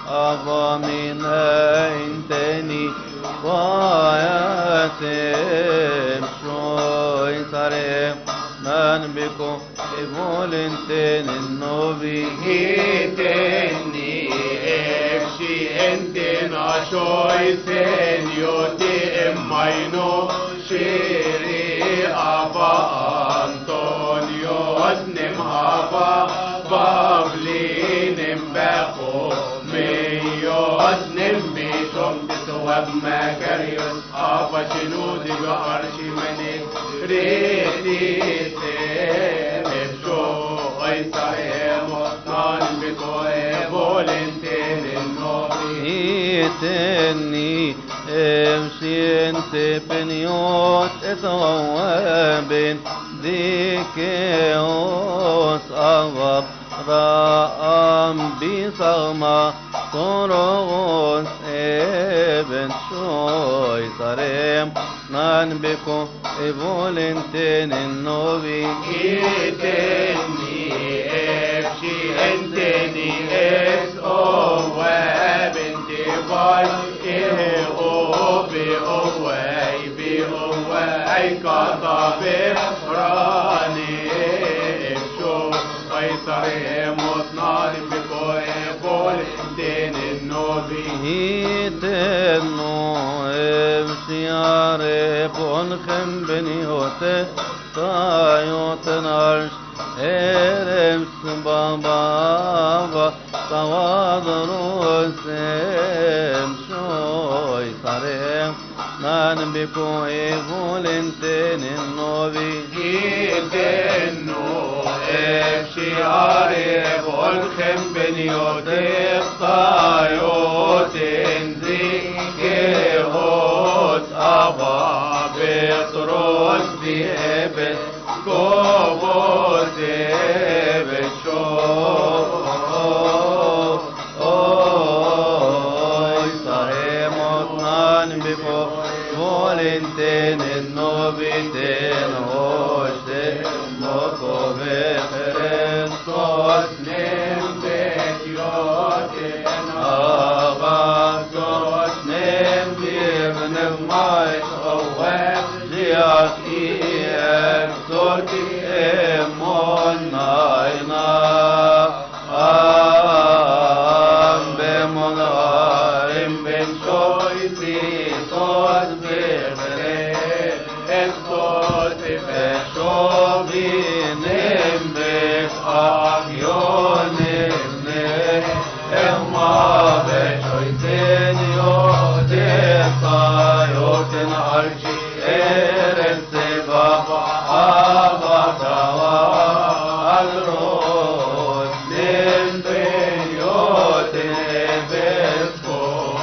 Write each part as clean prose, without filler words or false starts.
أبا من أنتني وياتم شوي صارم نان بكو إبول انتن النوبي هيتني افشي انتنا شوي سنيوتي امينو شيري أبا أنطونيوس نمهابا بابلين بخو ميوس نميتم بسواب مكاريوس أبا شنودي بأرشي مني ريتي سيمشو ويسايمو نان بكو إبولنتين النوبي إيتني امشي انت بنيوت اتوابين ديكيوس أغب رأم بصغما طرغوس ابن شوي صريم نان بكو إبولنتين النوبي إيتني افشي انتني اس او وابنتي باي بأواي كطبيب راني افشو قيصري مطنار بكوي بول دين النوبي هيتنو امشي عارف ونخم بنيوته طايوت نارش ارمس بابا تواضروس امشوي صارم نان بكو إيفولنتين النوبي هيتنو افشي عارف ونخم بنيوته طايوت انزيكيهوت أبا بطرس بيبس كوبوس بشو صهيموتنان بكو فولنتين النوبيتين هوشتين موكو بخريستوس نم بكيوتين أغاثوس نم بيبن مايس أواب زياكي اكتوتي امون ناينا بمون غارم بن شوي سيسوس بخري اكتوت بشو بينم بك اخيونم اما بشوي سنيو ديطايوتن عرشي ارسي بابا أبا توا الروس من بيوت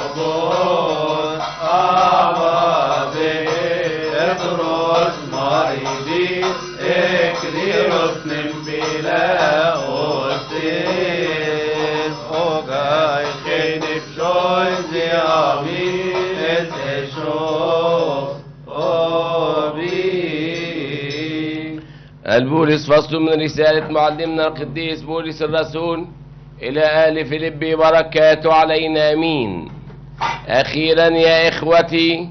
بسكوبوس أبا بيتروس مريدي اكليروس نمبيلا أوسيس أوغاي خيني بشوي زيامي اتشوف البولس فصل من رسالة معلمنا القديس بولس الرسول إلى آل فيلبي بركاته علينا أمين. أخيرا يا إخوتي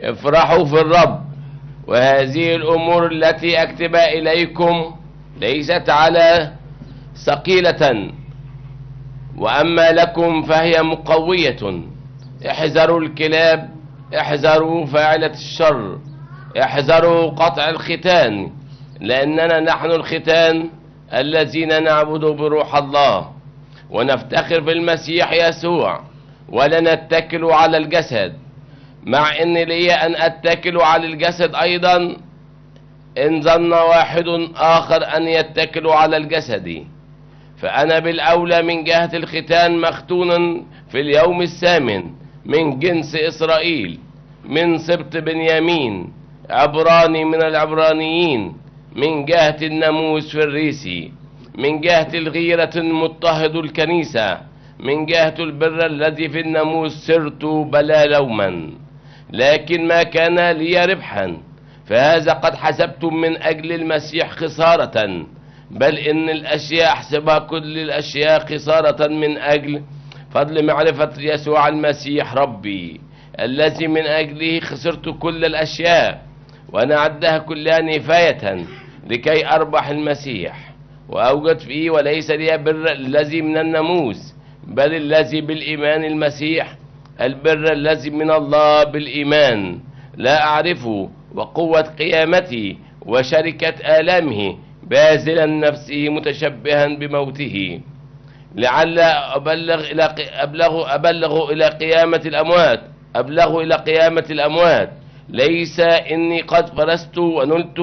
افرحوا في الرب، وهذه الأمور التي أكتبها إليكم ليست على ثقيلة، وأما لكم فهي مقوية. احذروا الكلاب، احذروا فاعلة الشر، احذروا قطع الختان، لأننا نحن الختان الذين نعبد بروح الله ونفتخر في المسيح يسوع، ولا نتكل على الجسد، مع ان لي ان اتكل على الجسد ايضا ان ظن واحد اخر ان يتكل على الجسد، فانا بالاولى من جهة الختان مختون في اليوم الثامن من جنس اسرائيل، من سبط بنيامين، عبراني من العبرانيين، من جهة الناموس فريسي، من جهة الغيرة مضطهد الكنيسة، من جهة البر الذي في الناموس سرت بلا لوما، لكن ما كان لي ربحا فهذا قد حسبتم من أجل المسيح خسارة، بل إن الأشياء أحسبها كل الأشياء خسارة من أجل فضل معرفة يسوع المسيح ربي الذي من أجله خسرت كل الأشياء وأنا أعدها كلها نفاية لكي أربح المسيح وأوجد فيه، وليس لي بر الذي من الناموس بل الذي بالإيمان المسيح، البر الذي من الله بالإيمان، لا أعرفه وقوة قيامته وشركة آلامه، باذلا نفسه متشبها بموته، لعل أبلغ إلى قيامة الأموات، ليس إني قد فرست ونلت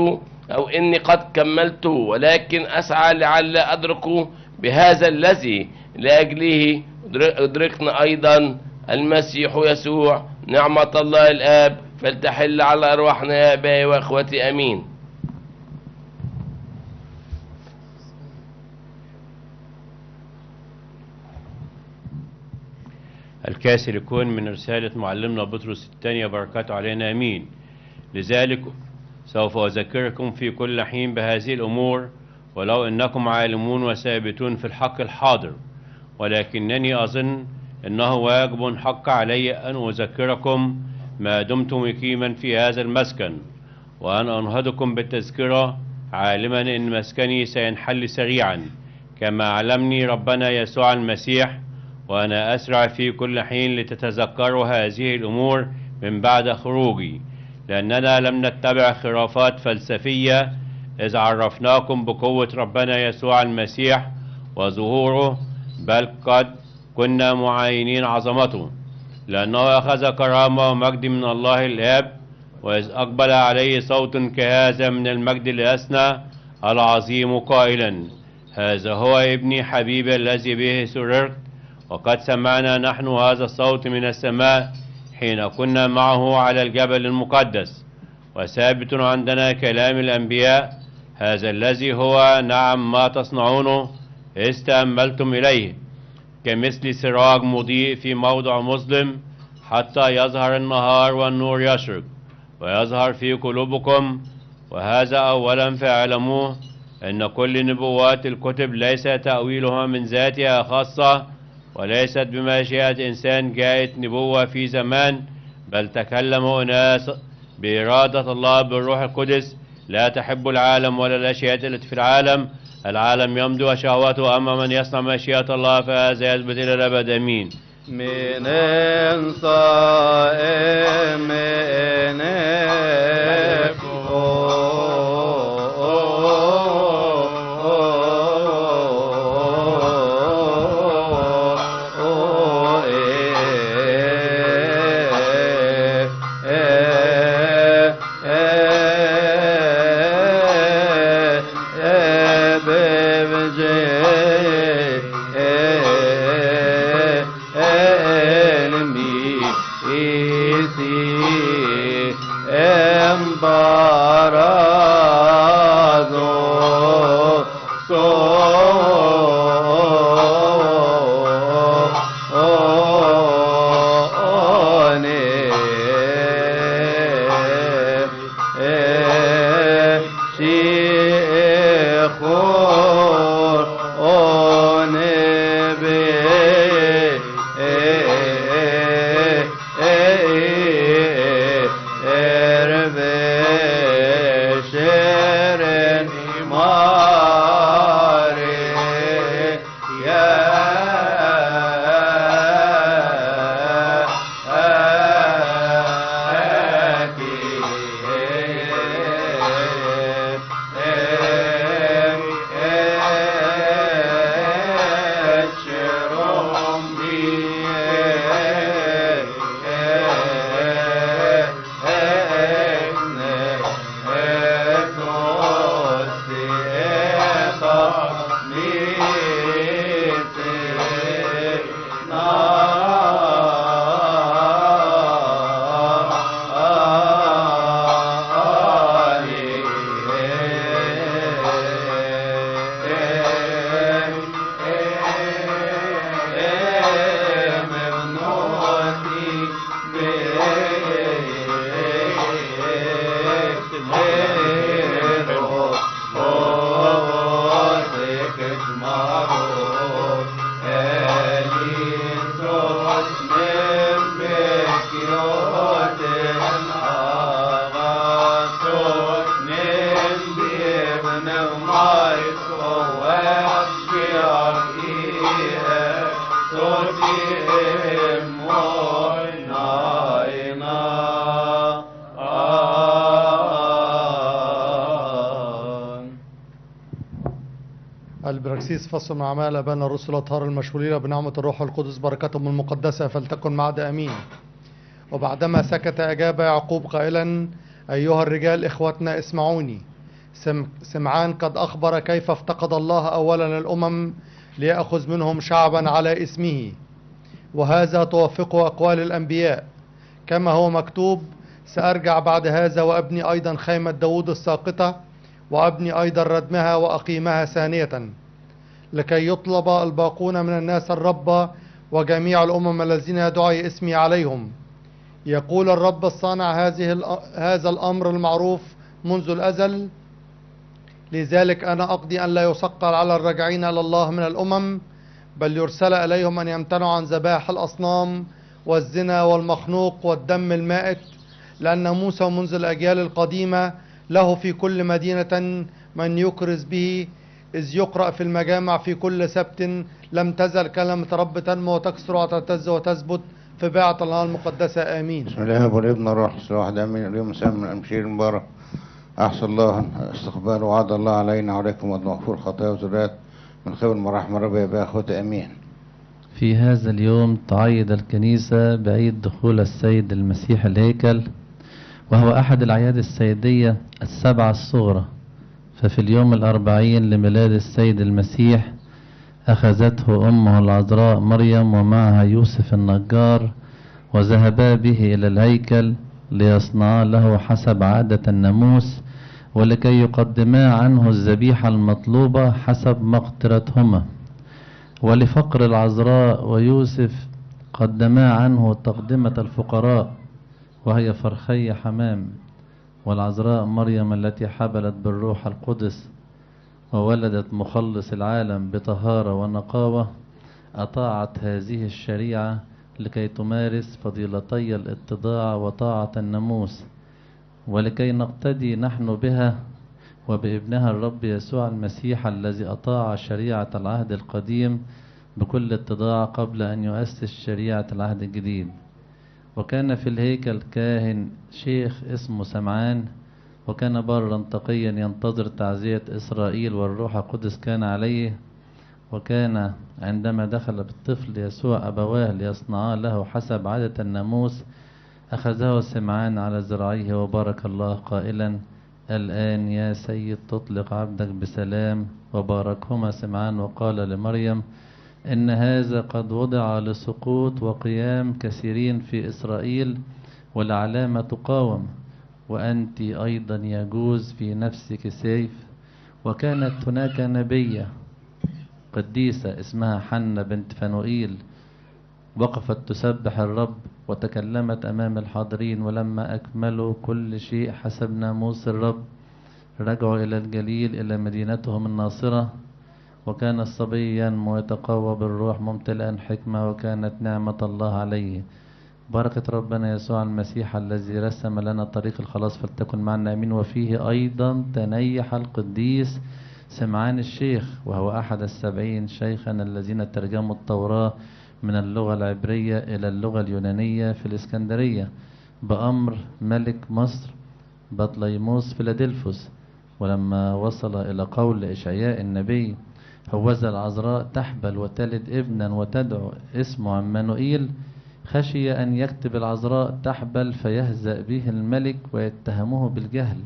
أو إني قد كملت، ولكن أسعى لعل أدرك بهذا الذي لأجله أدركنا أيضا المسيح يسوع. نعمة الله الآب فلتحل على أرواحنا يا أبائي وأخوتي، أمين. الكاس يكون من رسالة معلمنا بطرس الثانية، بركاته علينا أمين. لذلك سوف أذكركم في كل حين بهذه الأمور، ولو أنكم عالمون وثابتون في الحق الحاضر، ولكنني أظن أنه واجب حق علي أن أذكركم ما دمت مقيما في هذا المسكن، وأن أنهضكم بالتذكرة، عالما أن مسكني سينحل سريعا كما علمني ربنا يسوع المسيح، وأنا أسرع في كل حين لتتذكروا هذه الأمور من بعد خروجي، لأننا لم نتبع خرافات فلسفية إذ عرفناكم بقوة ربنا يسوع المسيح وظهوره، بل قد كنا معاينين عظمته، لأنه أخذ كرامة ومجد من الله الآب، وإذ أقبل عليه صوت كهذا من المجد الأسنى العظيم قائلا: هذا هو ابني حبيبي الذي به سررت. وقد سمعنا نحن هذا الصوت من السماء حين كنا معه على الجبل المقدس، وثابت عندنا كلام الأنبياء، هذا الذي هو نعم ما تصنعونه إذ تأملتم إليه، كمثل سراج مضيء في موضع مظلم، حتى يظهر النهار والنور يشرق ويظهر في قلوبكم. وهذا أولا فاعلموه أن كل نبوات الكتب ليس تأويلها من ذاتها خاصة، وليست بمشيئة إنسان جاءت نبوة في زمان، بل تكلم أناس بإرادة الله بالروح القدس. لا تحب العالم ولا الأشياء التي في العالم، العالم يمضي وشهوته، أما من يصنع مشيئة الله فهذا يثبت إلى الأبد. آمين. من صائم Bye. البراكسيس فصل من أعمال أبانا الرسل الأطهار المشغولين بنعمة الروح القدس بركتهم المقدسة فلتكن معد أمين. وبعدما سكت أجاب يعقوب قائلا: أيها الرجال إخوتنا اسمعوني. سمعان قد أخبر كيف افتقد الله أولا الأمم ليأخذ منهم شعبا على اسمه، وهذا توافق أقوال الأنبياء كما هو مكتوب: سأرجع بعد هذا وأبني أيضا خيمة داود الساقطة، وأبني أيضا ردمها وأقيمها ثانية، لكي يطلب الباقون من الناس الرب وجميع الأمم الذين يدعي اسمي عليهم. يقول الرب الصانع هذا الأمر المعروف منذ الأزل. لذلك أنا أقضي أن لا يثقل على الراجعين إلى الله من الأمم، بل يرسل إليهم أن يمتنعوا عن ذبائح الأصنام والزنا والمخنوق والدم المائت، لأن موسى منذ الأجيال القديمة له في كل مدينة من يكرز به، إذ يقرأ في المجامع في كل سبت. لم تزل كلمة رب تنمو وتكثر وتعتز وتثبت في بيعة الله المقدسة. آمين. بسم الله والابن والروح الواحد آمين. اليوم سام من الأمشير المبارك أحسن الله استقبال وعد الله علينا وعليكم ومغفور خطايا وذرات من خير المراحم رب يا أخوتي. آمين. في هذا اليوم تعيد الكنيسة بعيد دخول السيد المسيح الهيكل، وهو أحد الأعياد السيدية السبعة الصغرى. ففي اليوم 40 لميلاد السيد المسيح أخذته أمه العذراء مريم ومعها يوسف النجار، وذهبا به إلى الهيكل ليصنعا له حسب عادة الناموس، ولكي يقدما عنه الذبيحة المطلوبة حسب مقدرتهما. ولفقر العذراء ويوسف قدما عنه تقدمة الفقراء، وهي فرخي حمام. والعذراء مريم التي حبلت بالروح القدس وولدت مخلص العالم بطهارة ونقاوة أطاعت هذه الشريعة لكي تمارس فضيلتي الاتضاع وطاعة الناموس، ولكي نقتدي نحن بها وبابنها الرب يسوع المسيح الذي أطاع شريعة العهد القديم بكل اتضاع قبل أن يؤسس شريعة العهد الجديد. وكان في الهيكل كاهن شيخ اسمه سمعان، وكان برا تقيا ينتظر تعزية إسرائيل، والروح القدس كان عليه. وكان عندما دخل بالطفل يسوع أبواه ليصنعا له حسب عادة الناموس، أخذه سمعان على ذراعيه وبارك الله قائلا: الآن يا سيد تطلق عبدك بسلام. وباركهما سمعان وقال لمريم: إن هذا قد وضع لسقوط وقيام كثيرين في إسرائيل، والعلامة تقاوم، وأنت أيضا يجوز في نفسك سيف. وكانت هناك نبية قديسة اسمها حنة بنت فنوئيل، وقفت تسبح الرب وتكلمت أمام الحاضرين. ولما أكملوا كل شيء حسب ناموس الرب رجعوا إلى الجليل إلى مدينتهم الناصرة. وكان الصبي ينمو ويتقوى بالروح ممتلئا حكمة، وكانت نعمة الله عليه. بركة ربنا يسوع المسيح الذي رسم لنا طريق الخلاص فلتكن معنا آمين. وفيه أيضا تنيح القديس سمعان الشيخ، وهو أحد 70 شيخا الذين ترجموا التوراة من اللغة العبرية إلى اللغة اليونانية في الإسكندرية بأمر ملك مصر بطليموس فيلادلفوس. ولما وصل إلى قول إشعياء النبي: هوذا العذراء تحبل وتلد ابنا وتدعو اسمه عمانوئيل، خشي أن يكتب العذراء تحبل فيهزأ به الملك ويتهمه بالجهل،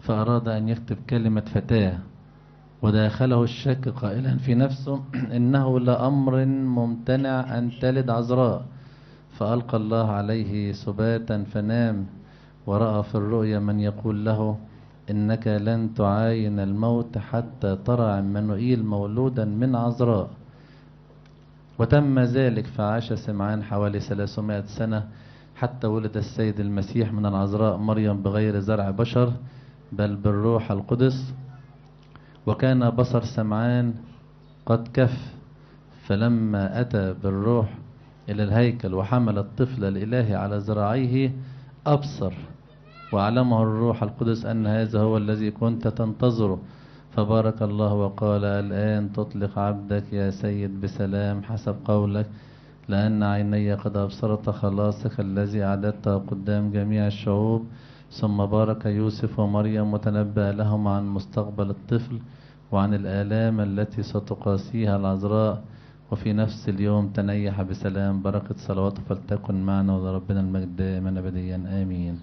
فأراد أن يكتب كلمة فتاة، وداخله الشك قائلا في نفسه: إنه لأمر ممتنع أن تلد عذراء. فألقى الله عليه سباتا فنام، ورأى في الرؤيا من يقول له: إنك لن تعاين الموت حتى ترى عمانوئيل مولودا من عذراء. وتم ذلك، فعاش سمعان حوالي 300 سنة حتى ولد السيد المسيح من العذراء مريم بغير زرع بشر بل بالروح القدس. وكان بصر سمعان قد كف، فلما أتى بالروح إلى الهيكل وحمل الطفل الإلهي على ذراعيه أبصر، وأعلمه الروح القدس أن هذا هو الذي كنت تنتظره. فبارك الله وقال: الآن تطلق عبدك يا سيد بسلام حسب قولك، لأن عيني قد أبصرت خلاصك الذي أعددته قدام جميع الشعوب. ثم بارك يوسف ومريم وتنبأ لهم عن مستقبل الطفل وعن الآلام التي ستقاسيها العذراء. وفي نفس اليوم تنيح بسلام. بركة صلواته فلتكن معنا ولربنا المجد دائما أبديا آمين.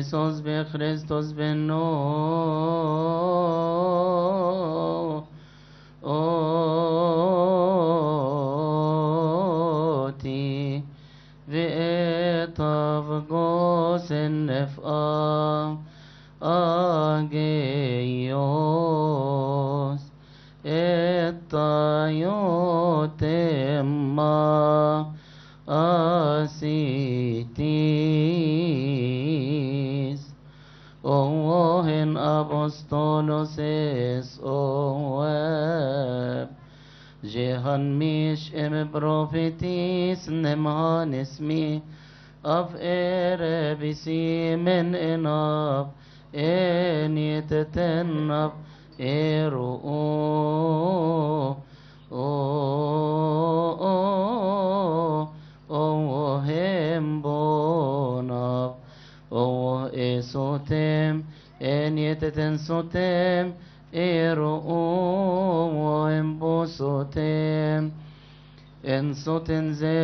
Iisus be Christus benno oti ve'etav gosen nef'a ageios etayotemma asitis ohen apostolos es oeb jehan mish em prophetis nemhan ismi of erebisi men enab en yetetenab eru hembonav esotem en yeteten sotem eru embosotem en soten ze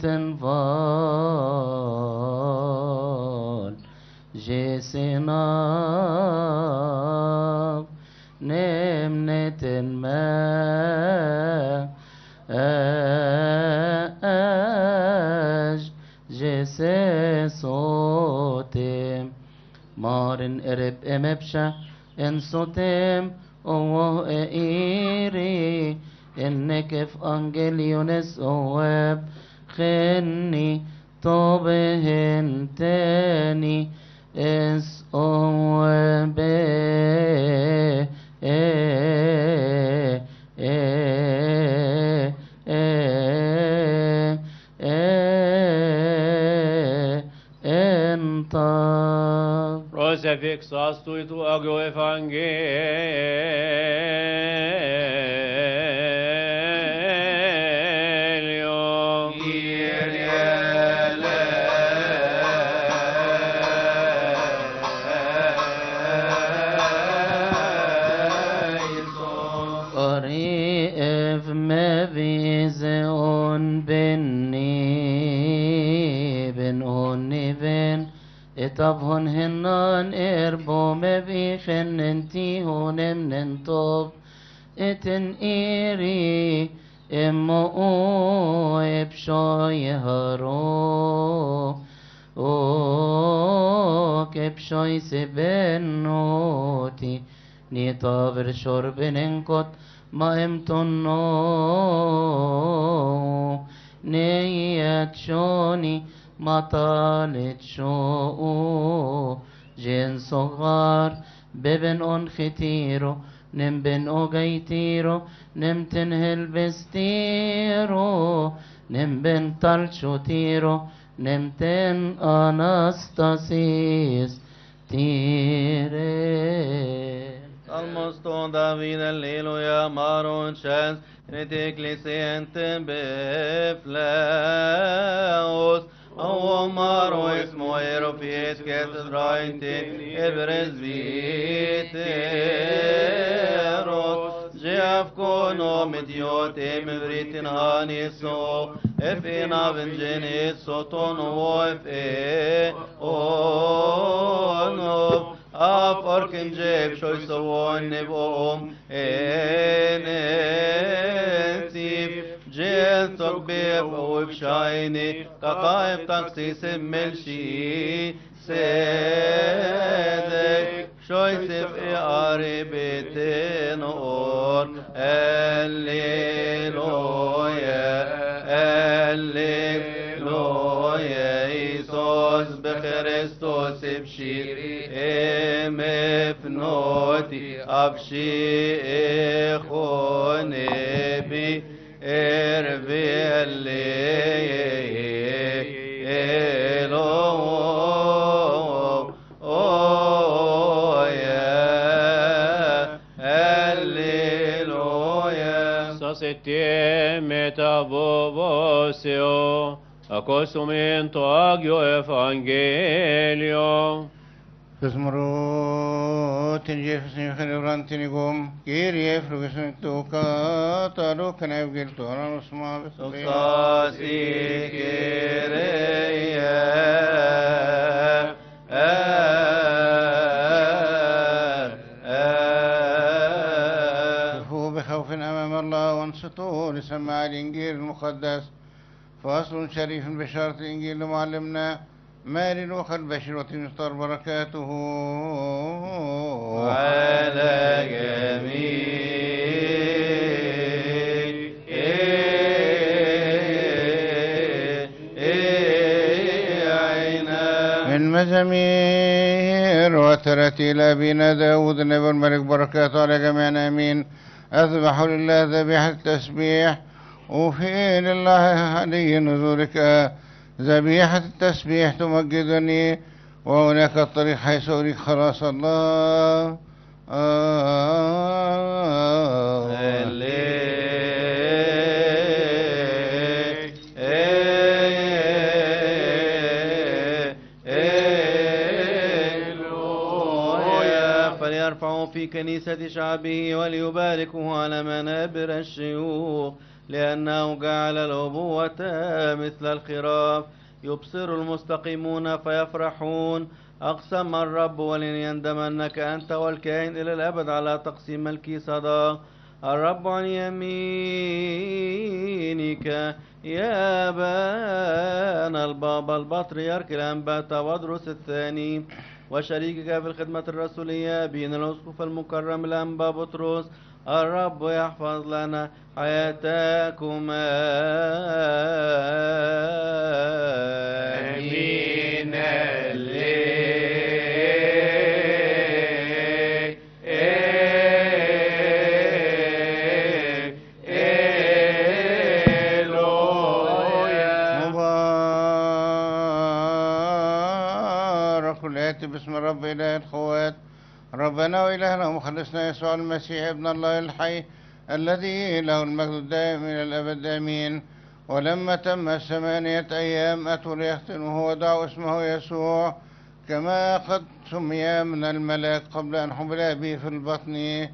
tenval jesenav nemneten ma jesesotem marin ereb emepsha انصتم اوه ايري انك في انجليونس اواب خني طوبهن تاني اس اواب انطق Crucifix astui tu agio evangelium. قريب ما بيزون بني بن هوني بن اتبهن هنان اربو ما بيخن انتي هون من طب اتن ايري امو ابشاي هارو او كبشاي سبنوتي نيطابر شرب ننكت ما امتنو نيت شوني ما طالت شو جن صغار ببن اون ختيرو نم بن اوغيتيرو نم تنهل بستيرو نم بن طلشو تيرو نم تن اناستاسيس تيري Salmos David alleluia maron chans et ecclesiantem beflaos o maro esmo erofies cathedrainte ebresviteros Jeaf kono mediotem vritin haniso efin avengenis soton ono Af orkim jeb shoy sovon nevom enetiv jel tokbev oiv shayni kakaev taksis melshi sedek shoy sef e aribeten or alleluia alleluia Isos bechristos ebshiri mefnoti abshi echonebi ervi elo alleluia Sasete metabovoseo accostumento agio evangelium. Fizmurut Jefferson Khalibrantinikum Kyrie Frugisntuka Taru Kanavgil Toran Usma Suksasi Kyrie كفوا بخوف أمام الله وانصتوا لسماع الإنجيل المقدس فصل شريف بشارة الإنجيل لمعلمنا مال الوخى البشر وتمستر بركاته على جميعنا من مزامير وترتيل أبينا داود النبي الملك بركاته على جميعنا آمين أذبح لله ذبيحة التسبيح وفي لله هدي نزورك ذبيحة التسبيح تمجدني وهناك الطريق حيث أريك خلاص الله فليرفعوا في كنيسة شعبه وليباركه على منابر الشيوخ لأنه جعل الأبوة مثل الخراف يبصر المستقيمون فيفرحون أقسم الرب ولن يندمنك أنت والكائن إلى الأبد على تقسيم ملكي صداق الرب عن يمينك يا بان البابا البطريرك الأنبا تودرس الثاني وشريكك في الخدمة الرسولية بين الأسقف المكرم الأنبا بطرس. الرب يحفظ لنا حياتكما. آمين. باسم رب إله الخوات ربنا وإلهنا ومخلصنا يسوع المسيح ابن الله الحي الذي له المجد الدائم إلى الأبد آمين. ولما تم 8 أيام أتوا ليختنوه ودعوا اسمه يسوع كما قد سمي من الملاك قبل أن حمل به في البطن.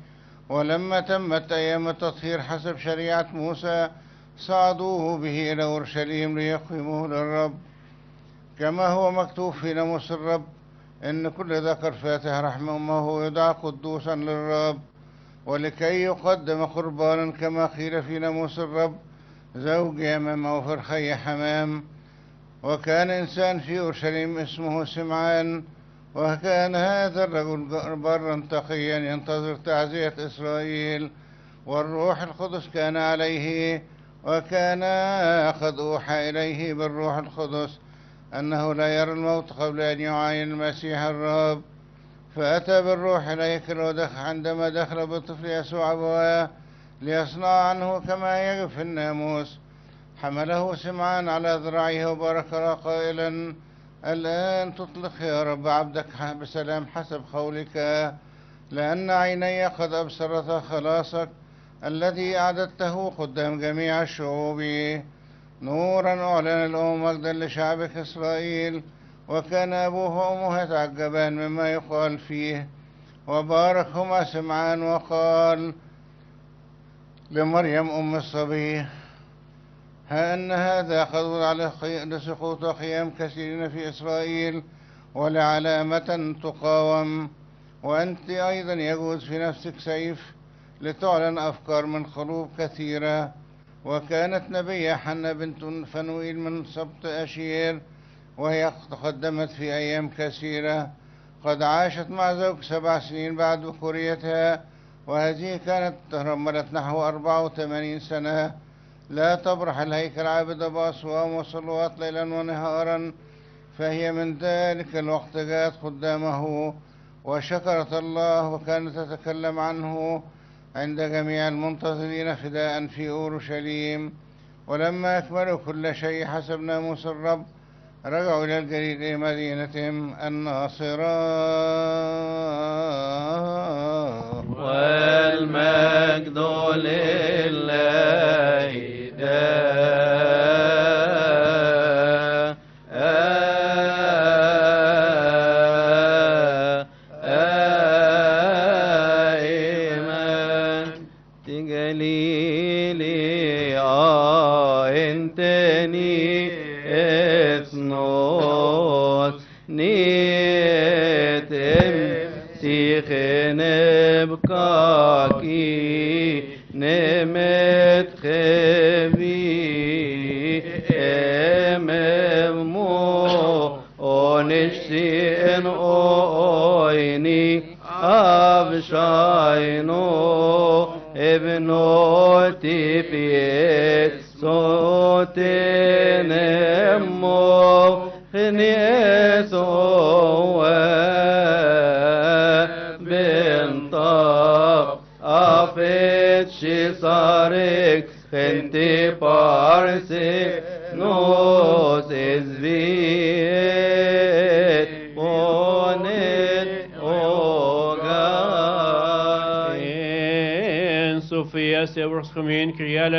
ولما تمت أيام التطهير حسب شريعة موسى صعدوه به إلى أورشليم ليقيموه للرب كما هو مكتوب في ناموس الرب إن كل ذكر فاتح رحم أمه يدعى قدوسا للرب. ولكي يقدم قربانا كما قيل في ناموس الرب زوج يمام أو فرخي حمام. وكان إنسان في أورشليم اسمه سمعان، وكان هذا الرجل برا تقيا ينتظر تعزية إسرائيل، والروح القدس كان عليه، وكان قد أوحى إليه بالروح القدس أنه لا يرى الموت قبل أن يعاين المسيح الرب. فأتى بالروح إليه عندما دخل بالطفل يسوع أبواه ليصنع عنه كما يجب في الناموس. حمله سمعان على ذراعه وبارك قائلا: الآن تطلق يا رب عبدك بسلام حسب قولك، لأن عيني قد أبصرتا خلاصك الذي أعددته قدام جميع الشعوب، نورا أعلن له مجدا لشعبك إسرائيل. وكان أبوه وأمه يتعجبان مما يقال فيه. وباركهما سمعان وقال لمريم أم الصبي: ها أن هذا قد وضع لسقوط قيام كثيرين في إسرائيل ولعلامة تقاوم، وأنت أيضا يجوز في نفسك سيف لتعلن أفكار من قلوب كثيرة. وكانت نبية حنة بنت فنوئيل من سبط أشير، وهي تقدمت في أيام كثيرة، قد عاشت مع زوج 7 سنين بعد بكوريتها، وهذه كانت ترملت نحو 84 سنة، لا تبرح الهيكل عابدة بأصوام وصلوات ليلا ونهارا. فهي من ذلك الوقت جاءت قدامه وشكرت الله، وكانت تتكلم عنه عند جميع المنتظرين فداء في أورشليم. ولما أكملوا كل شيء حسب ناموس الرب رجعوا إلى الجليل إلى مدينتهم الناصرة. والمجد لله نبكاكي نمت خبي اممو ونشتي ان اويني ابشاينو ابنوتي في صوتي نمو خنيسو شي صارك خنتي بارسي نوس ازبيت ونت اوغاين صوفيا سيبرس خمين كريا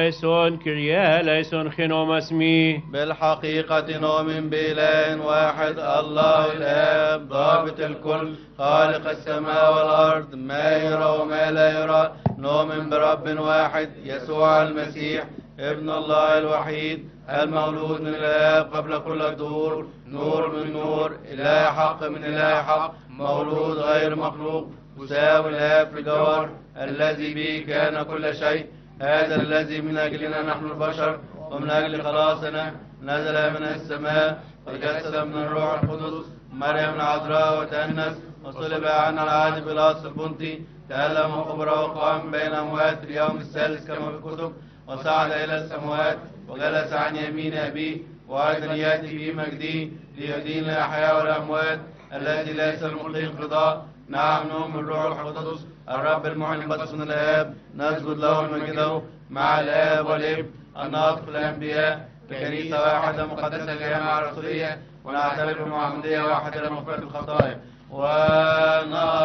ليسون خنوم اسمي. بالحقيقة نؤمن بإله واحد الله الآب ضابط الكل خالق السماء والأرض ما يرى وما لا يرى. نؤمن برب واحد يسوع المسيح ابن الله الوحيد المولود من الآب قبل كل الدهور، نور من نور، إله حق من إله حق، مولود غير مخلوق، مساوي الآب في الجوهر، الذي به كان كل شيء. هذا الذي من أجلنا نحن البشر ومن أجل خلاصنا نزل من السماء وتجسد من الروح القدس مريم العذراء وتأنس وصلب عنا العهد بلاطس البنطي، تألم وقبر وقام بين أموات في اليوم الثالث كما في الكتب، وصعد إلى السماوات وجلس عن يمين أبيه، وأيضا يأتي في مجده ليدين الأحياء والأموات، الذي ليس الملقي انقضاء. نعم نؤمن الروح القدس الرب المعلن بس من الآب، نسجد له ونمجده مع الآب والابن الناطق الأنبياء، ككنيسة واحدة مقدسة جامعة رسولية، ونعتبر بمعمودية واحدة لمغفرة الخطايا، وننتظر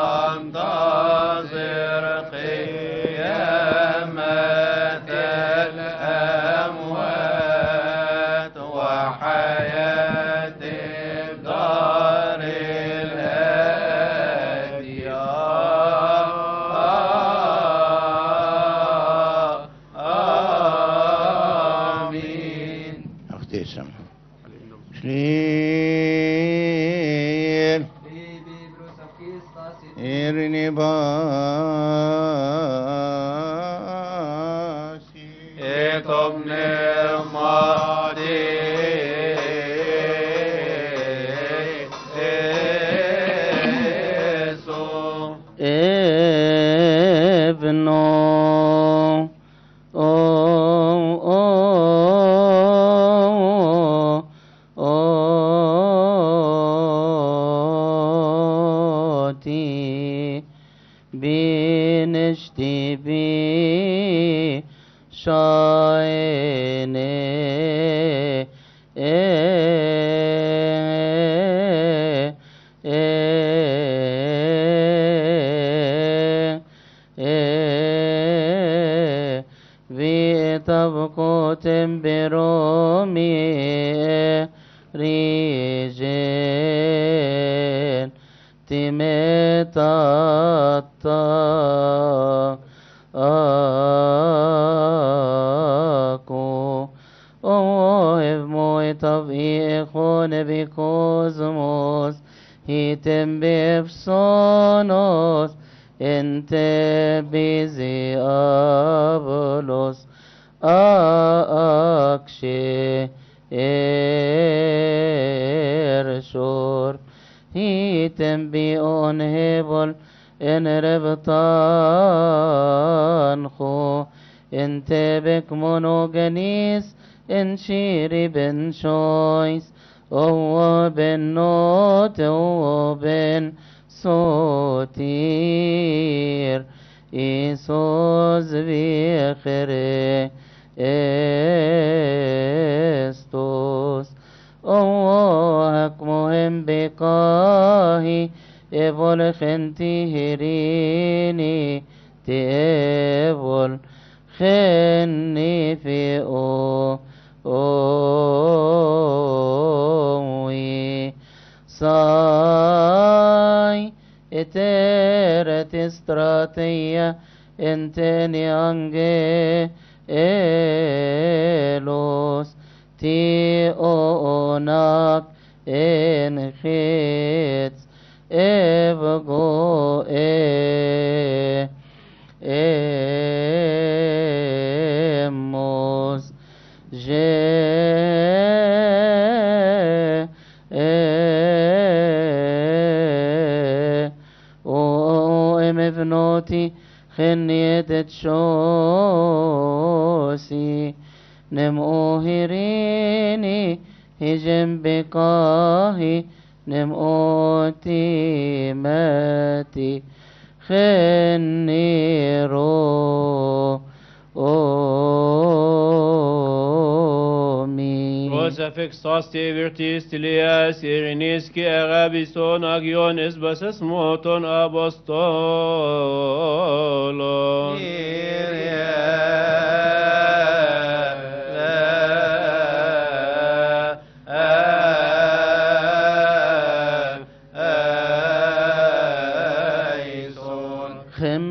قيامة الأموات وحياة الدار الآتية. آمين. أختي سمع شليل إرني باسي إتم نعمتي إيسو ابنو أوتي بنشتي بي شايني بتبقوا تنبرومي ريجين تمتاتا أكو موي طبيعي خون بكوزموس هيتم بفسونوس انت بيزي أبلوس أكشي إرشور هيتم بيون هبل إن ربطان خو انت بك مونوغنيس ان شيري بن شويس او بن نوت او بن صوتير إيسوس بيخري استوس اوهك مهم بقاهي إبول خنتي هريني تقبل خني في أوي صاي اترت استراتية انتني انجي إلوس تي اوناك ان خيت ابقو اموس او امفنوتي خنيت تشوسي نمو هيريني هجم بقاهي نموتي ماتي خنيرو أومي Joseph Sasti virtis Tilias Iriniski Agabison Agionis Basis Moton Apostolo خم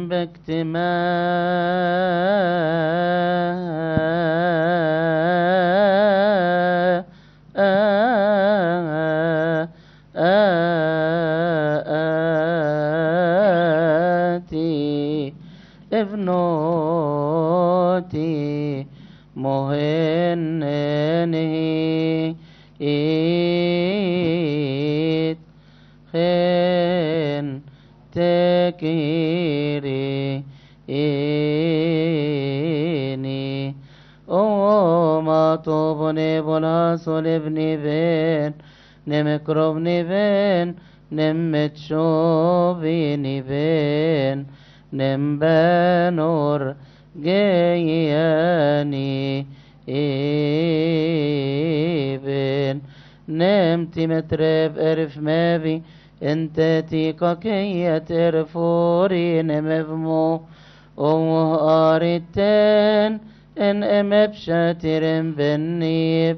باكتماتي ابنوتي مهنني خن تكيري إني ما طوبني بلا صلبني بين نمكربني بين نمتشوبيني بين نمبنور جياني إبن نمتي مترب أرف مابي انت تيكا كي ترفوري نمفمو أريتن ان امبشاترن بنيب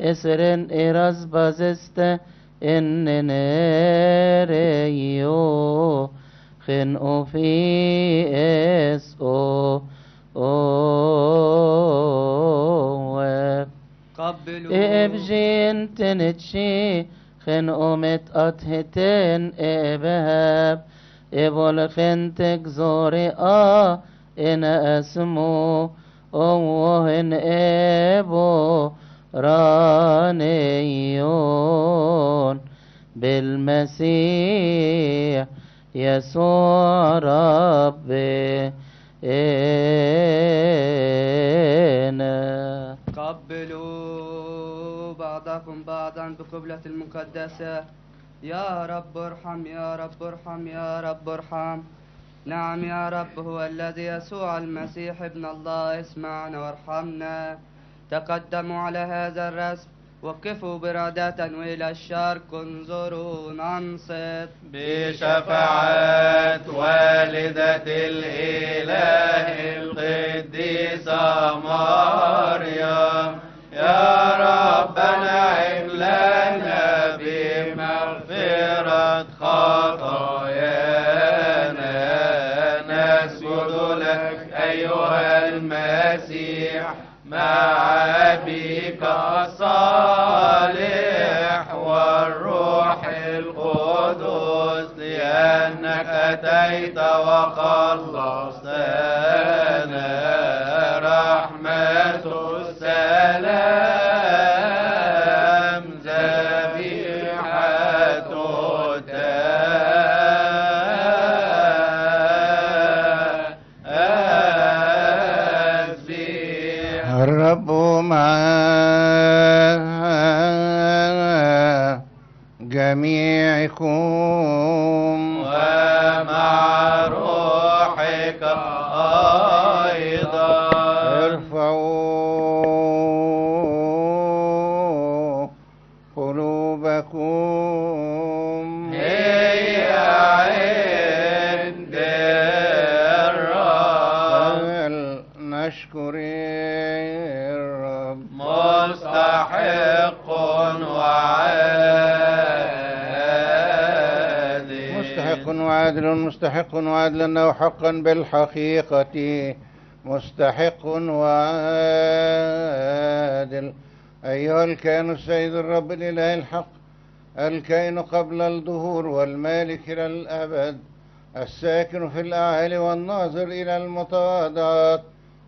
اسرن إراز بازست ان نريو خن في اس او قبلوا ابجين تنتشي خن اومت اتهتن ابهاب ابول خن تكزوري ان اسمو اوهن ابو رانيون بالمسيح يسوع ربي إنا قبلوا بعضكم بعضا بقبلة المقدسة. يا رب ارحم يا رب ارحم يا رب ارحم. نعم يا رب هو الذي يسوع المسيح ابن الله، اسمعنا وارحمنا. تقدموا على هذا الرسم، وقفوا برادة وإلى الشرق انظروا ننصت بشفاعة والدة الإله القديسة مريم. يا ربنا عن لنا بمغفرة خطايانا. نسجد لك أيها المسيح مع أبيك الصالح والروح القدس، لأنك أتيت وخلصتنا. رحمة السلام ذبيحة الرب مع جميعكم ومع روحك أيضا. ارفعوا قلوبكم هي عند الرب. نشكر الرب. مستحق وعادل. مستحق وعادل مستحق وعادل أنه حقا بالحقيقة مستحق وعادل. أيها الكائن السيد الرب الإله الحق، الكائن قبل الدهور والمالك إلى الأبد، الساكن في الأعالي والناظر إلى المتواضعات،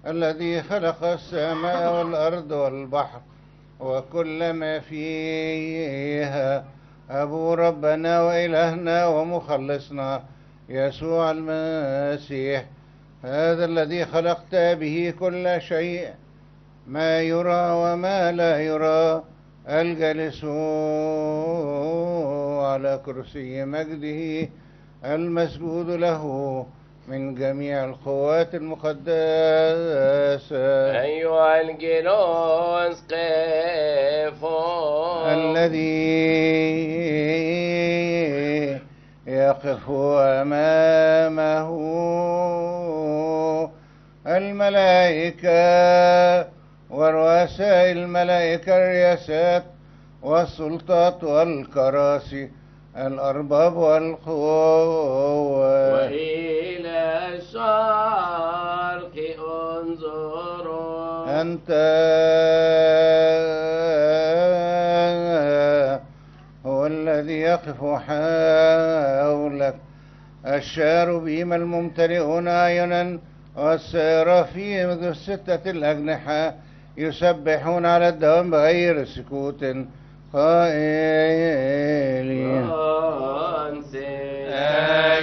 الذي خلق السماء والأرض والبحر وكل ما فيها. أبو ربنا وإلهنا ومخلصنا يسوع المسيح، هذا الذي خلقت به كل شيء، ما يرى وما لا يرى، الجالس على كرسي مجده، المسجود له من جميع القوات المقدسة. أيها الجلوس قفوا، الذي يقف أمامه الملائكة ورؤساء الملائكة، الرياسات والسلطات والكراسي، الأرباب والقوة. وإلى الشرق انظروا، أنت هو الذي يقف حولك الشاربيم الممتلئون أعينا والسرافيم ذو الستة الأجنحة يسبحون على الدوام بغير سكوت قائلين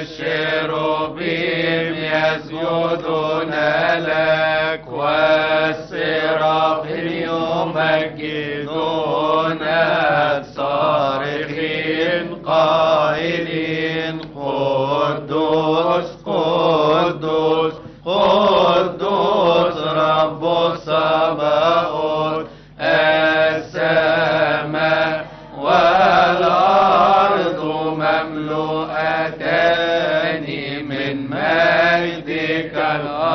الشروبيم يسجدون لك والسراقين يمجدون الصارخين قائلين قدوس قدوس قدوس رب السماوات السماء والأرض مملوءتان من مجدك الأقدس.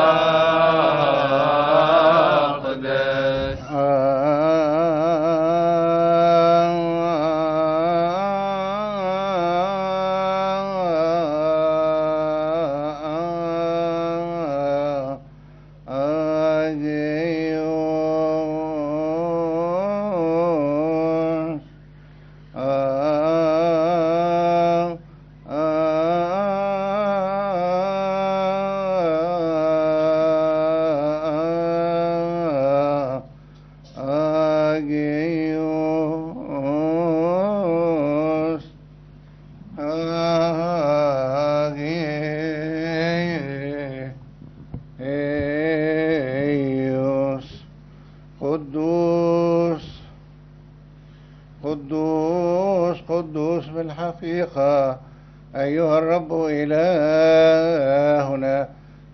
قدوس بالحقيقة أيها الرب إلهنا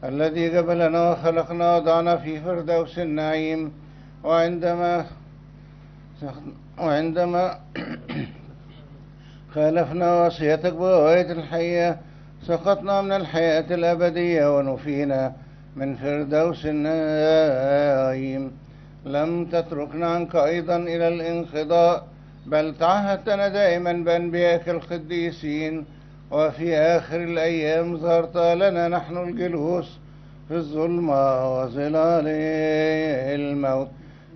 الذي قبلنا وخلقنا وضعنا في فردوس النعيم، وعندما خالفنا وصيتك بغاية الحياة سقطنا من الحياة الأبدية ونفينا من فردوس النعيم. لم تتركنا عنك أيضا إلى الانقضاء، بل تعهدتنا دائما بأنبيائك القديسين، وفي آخر الأيام ظهرت لنا نحن الجلوس في الظلمة وظلال الموت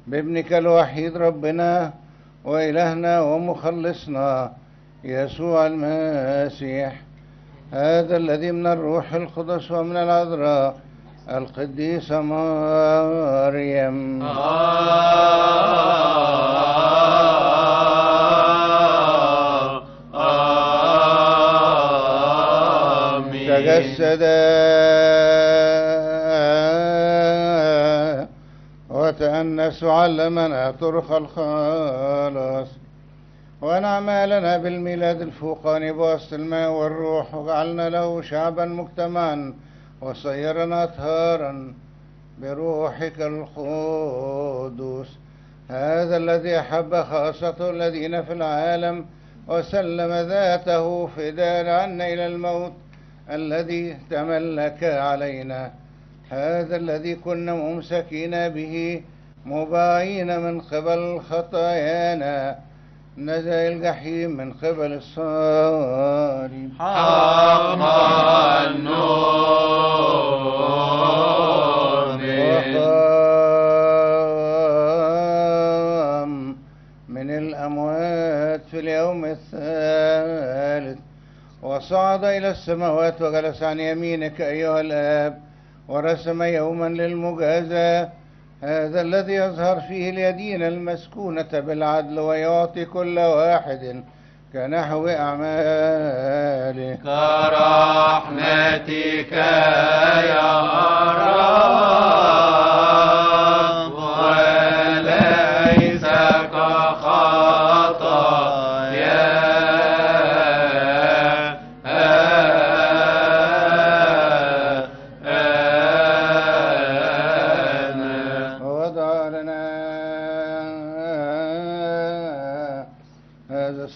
بابنك الوحيد ربنا وإلهنا ومخلصنا يسوع المسيح، هذا الذي من الروح القدس ومن العذراء القديسة مريم تجسد وتأنس وعلمنا طرق الخلاص، ونعم لنا بالميلاد الفوقاني بواسطة الماء والروح، وجعلنا له شعبا مجتمعا وصيرنا أطهارا بروحك القدوس، هذا الذي أحب خاصته الذين في العالم وسلم ذاته فداء عنا إلى الموت، الذي تملك علينا، هذا الذي كنا ممسكين به مباعين من قبل خطايانا، نزل الجحيم من قبل الصليب حق وقام من الأموات في اليوم الثالث، وصعد إلى السماوات وجلس عن يمينك أيها الآب، ورسم يوما للمجازاة، هذا الذي يظهر فيه اليدين المسكونة بالعدل ويعطي كل واحد كنحو أعماله كرحمتك يا رب وليس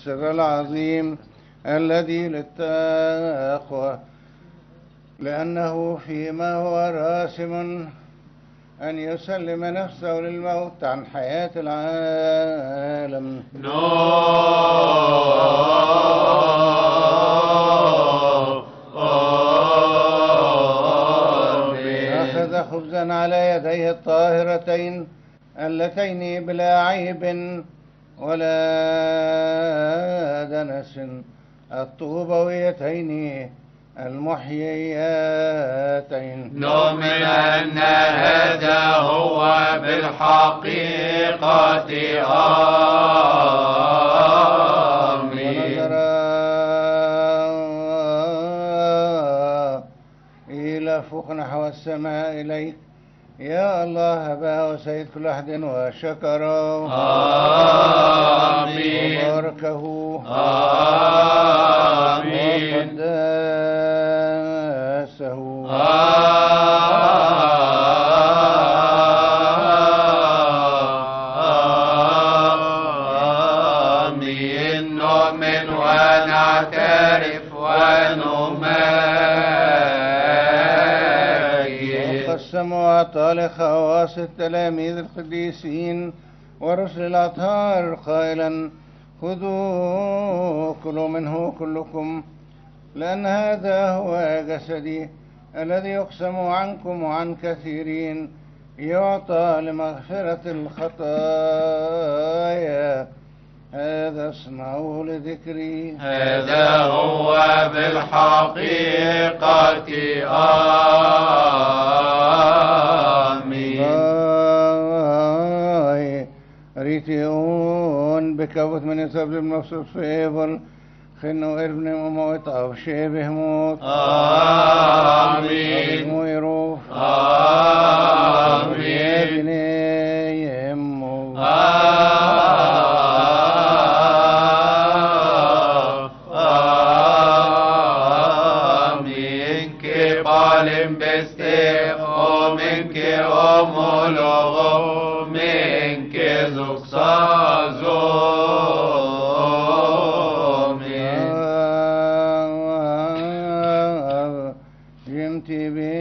السر العظيم الذي للتقوى، لأنه فيما هو راسم أن يسلم نفسه للموت عن حياة العالم أخذ خبزا على يديه الطاهرتين اللتين بلا عيب ولا دنس الطوبويتين المحييتين، نؤمن أن هذا هو بالحقيقة آمين. نحو السماء إليك يا الله هباه وسيد كل أحد وشكره آمين. وباركه آمين. وقدسه آمين. نؤمن ونعترف ونمجد. وقسم وأعطى لخواص التلاميذ القديسين ورسل الأطهار قائلا خذوا كلوا منه كلكم لأن هذا هو جسدي الذي يقسم عنكم وعن كثيرين يعطى لمغفرة الخطايا هذا اصنعوه لذكري. هذا هو بالحقيقة آمين. ريتيون بكوت من يسبب المفسوس في إيفل خنو إربن وموت أو شبه موت آمين. ويروف آمين. يمو آمين. كبالم بستيف ومنك أمولوغو منك زقصازو جمتي بي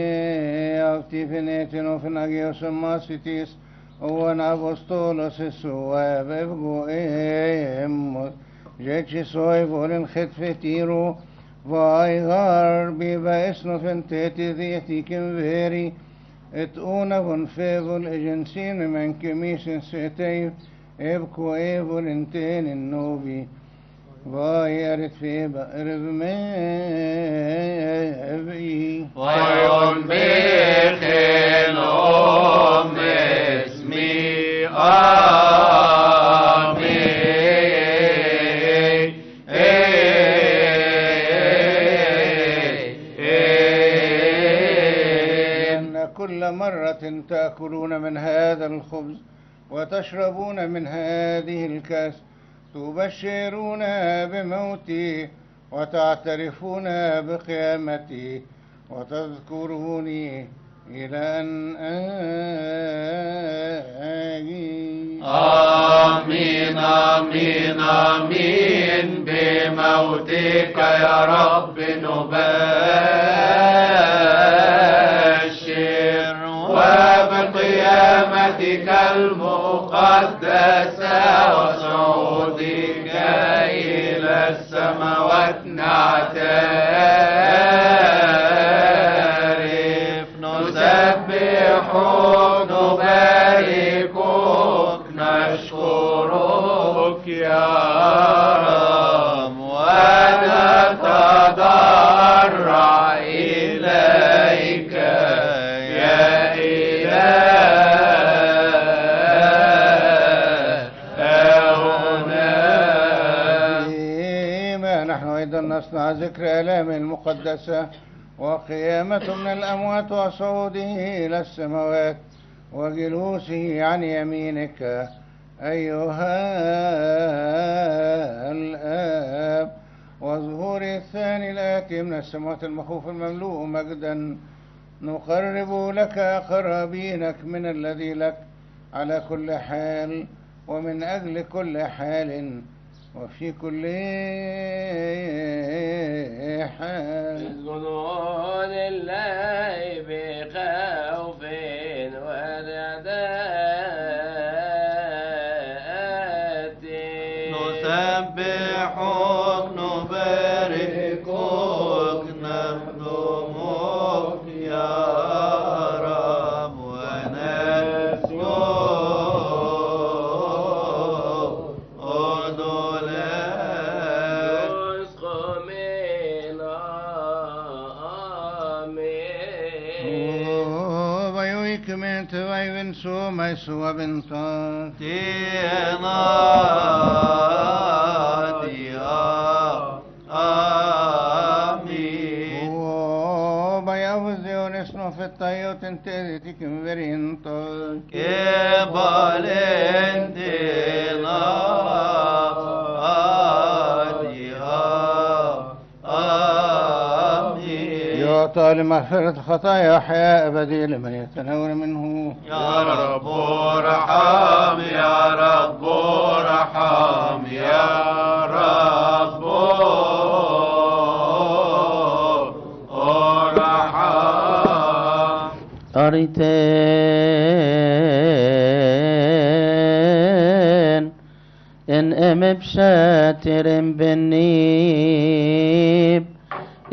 أفتي فينيتين وفي ناجيوس ماسيتيس وان أبوستولوس السواب افقو إيموس جيتشي سوي فولن خدفتيرو فاي غار بيبا اسنو فنتيتي ذيتي كنفيري اتقونا فنفيفل اجنسين من كميسن سيتيف ابكو ايفل انتين النوبي فاي ارد في بقرب مابي ويون بخيل أم اسمي آمين. إن كل مرة تأكلون من هذا الخبز وتشربون من هذه الكأس تبشرون بموتي وتعترفون بقيامتي وتذكروني إلى أن آجي. آمين. آمين. آمين. بموتك يا رب نبشر وبقيامتك المقدسة وصعودك إلى السماوات نعترف نسبح نباركك نشكرك يا رب ونتضرع إليك يا إلهنا. نحن أيضا نصنع ذكر آلام المقدسة وقيامة من الأموات وصعوده إلى السماوات وجلوسه عن يمينك أيها الآب وظهور الثاني الآتي من السماوات المخوف المملوء مجدا نقرب لك قرابينك من الذي لك على كل حال ومن أجل كل حال وفي كل حال. اسجدوا لله بخوف ورعدات نسبحك نباركك نخدمك يا رب سو ميسو بنطان تيناتي آمين بيأوز ديونس نوفت tayo tenteti kimverinto. che valentina adiha amin يعطى لمغفرة خطايا حياة أبدية لمن يتناول منه. يا رب ارحم يا رب ارحم يا رب ارحم أريتين إن بشاتر بالنيب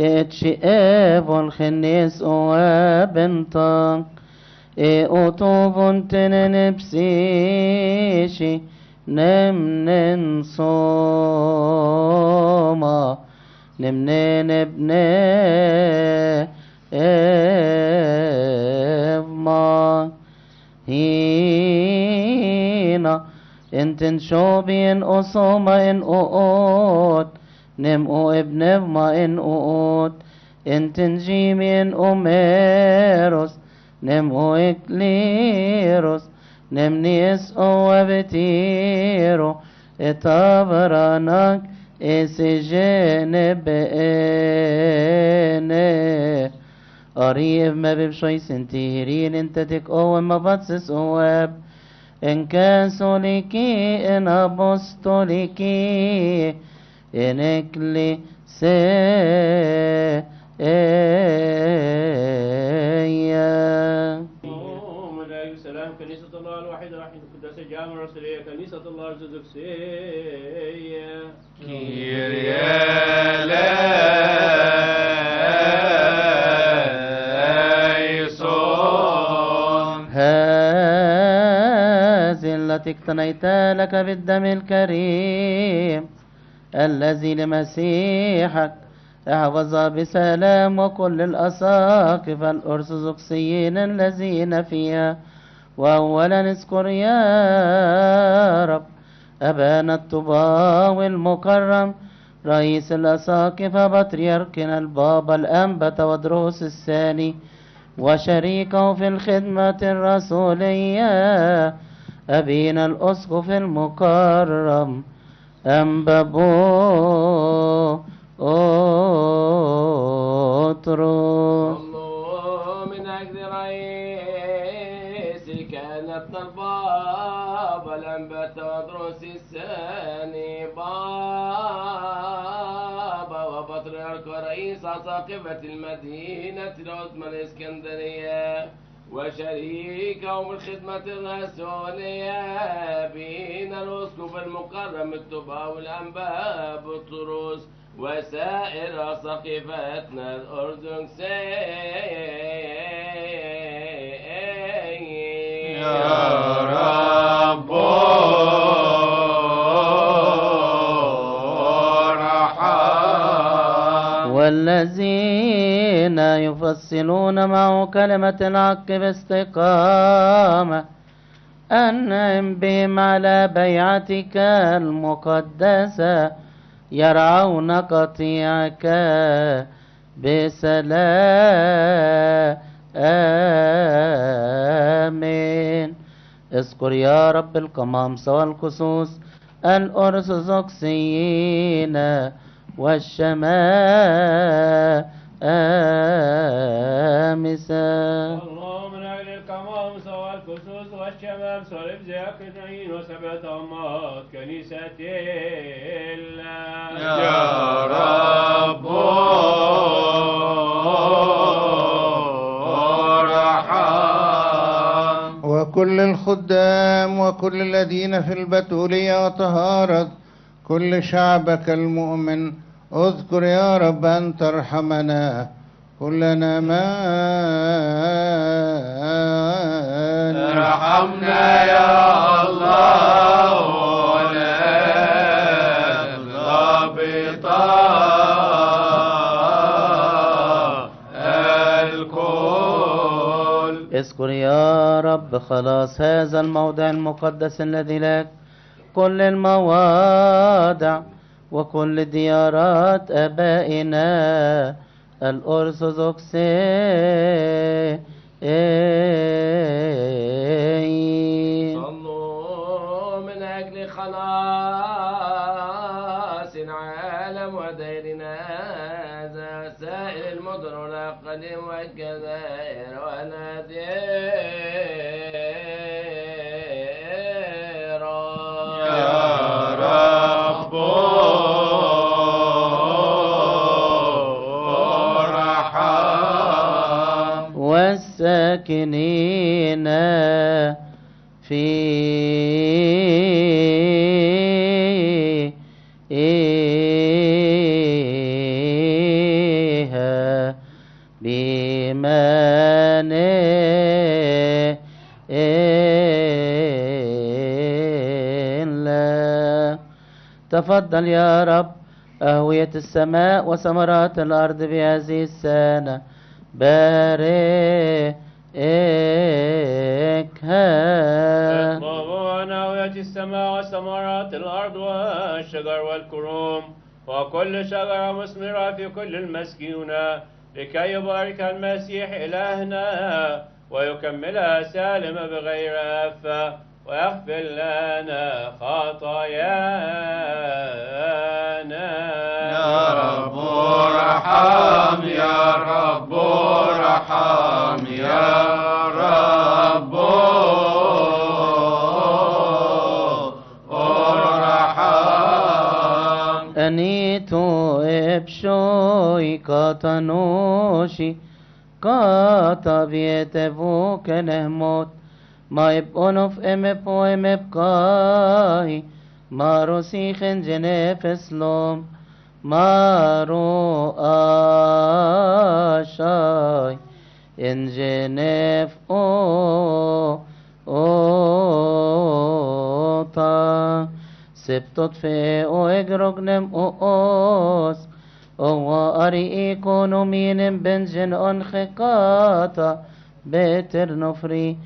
اتشئاب الخنيس وابنطاق أطوب تنبسيشي نمنن صوما نمنن ابنه ما هينا انتن شوبين أصوما إن أقود نمو ابن ما إن أقود انتن جيمين أميروس نمو إكليروس نمنيس وبتيرو اتابرانك اسجن بأنه قريب ما ببشوي سنتيرين انت تكقوم ما بطسس قواب ان كاثوليكي ان ابوستوليكي ان اكليسيا ملاك السلام كنيسة الله الواحدة الواحدة القداسة الجامعة الرسولية كنيسة الله الأرثوذكسية هذه التي اقتنيت لك بالدم الكريم الذي لمسيحك احفظ بسلام وكل الأساقفة الأرثوذكسيين الذين فيها. وأولا اذكر يا رب أبانا الطباوي المكرم رئيس الأساقفة بطريركنا البابا الأنبا تودروس الثاني وشريكه في الخدمة الرسولية أبينا الأسقف المكرم أنبا بطرس. الله من أجل رئيسي كانت البابا الأنبا تودروس الثاني بابا وبطريرك ورئيس أساقفة المدينة العظمى الإسكندرية وشريكهم الخدمة الرسولية بين الأسقف المكرم الطباوي الأنبا بطرس وسائر أساقفتنا الأرثوذكسية يا رب ارحم والذين يفصلون معه كلمة الحق باستقامة أنعم بهم على بيعتك المقدسة يرعون قطيعك بسلام. اذكر يا رب القمامسة والكسوس الأرثوذكسيين والشمامسة. الله من أجل القمامسة والكسوس والشمامسة والإبزاكتين وسبعة أمات كنيسة الله يا رب ارحم وكل الخدام وكل الذين في البتولية وطهارة كل شعبك المؤمن اذكر يا رب أن ترحمنا كلنا ارحمنا يا الله ضابطا الكل. اذكر يا رب خلاص هذا الموضع المقدس الذي لك كل المواضع وكل ديارات آبائنا الأرثوذكسيين صلوا من أجل خلاص العالم وديرنا هذا سائر المدن والأقاليم والجزائر والأديرة يا رب ارحم والساكنين فيها بمن الله. تفضل يا رب أهوية السماء وثمرات الأرض بهذه السنة، باركها. اطلبوا ناوية السماء وثمرات الأرض والشجر والكروم وكل شجرة مثمرة في كل المسكونة، لكي يبارك المسيح إلهنا ويكملها سالمة بغير آفة ويغفر لنا خطايانا. يا رب ارحم يا رب ارحم يا رب ارحم. أنيتو إبشوي كاتنوشي كاتا بيتفو كنهموت ما يبقونف إمبو إمبكاهي مارو سيخن جنيف سلوم مارو آشاي إن جنيف أوتا سبتت في اجرجنم اوس او اري ايكونومين بنجن انخقاتا بيتر نفري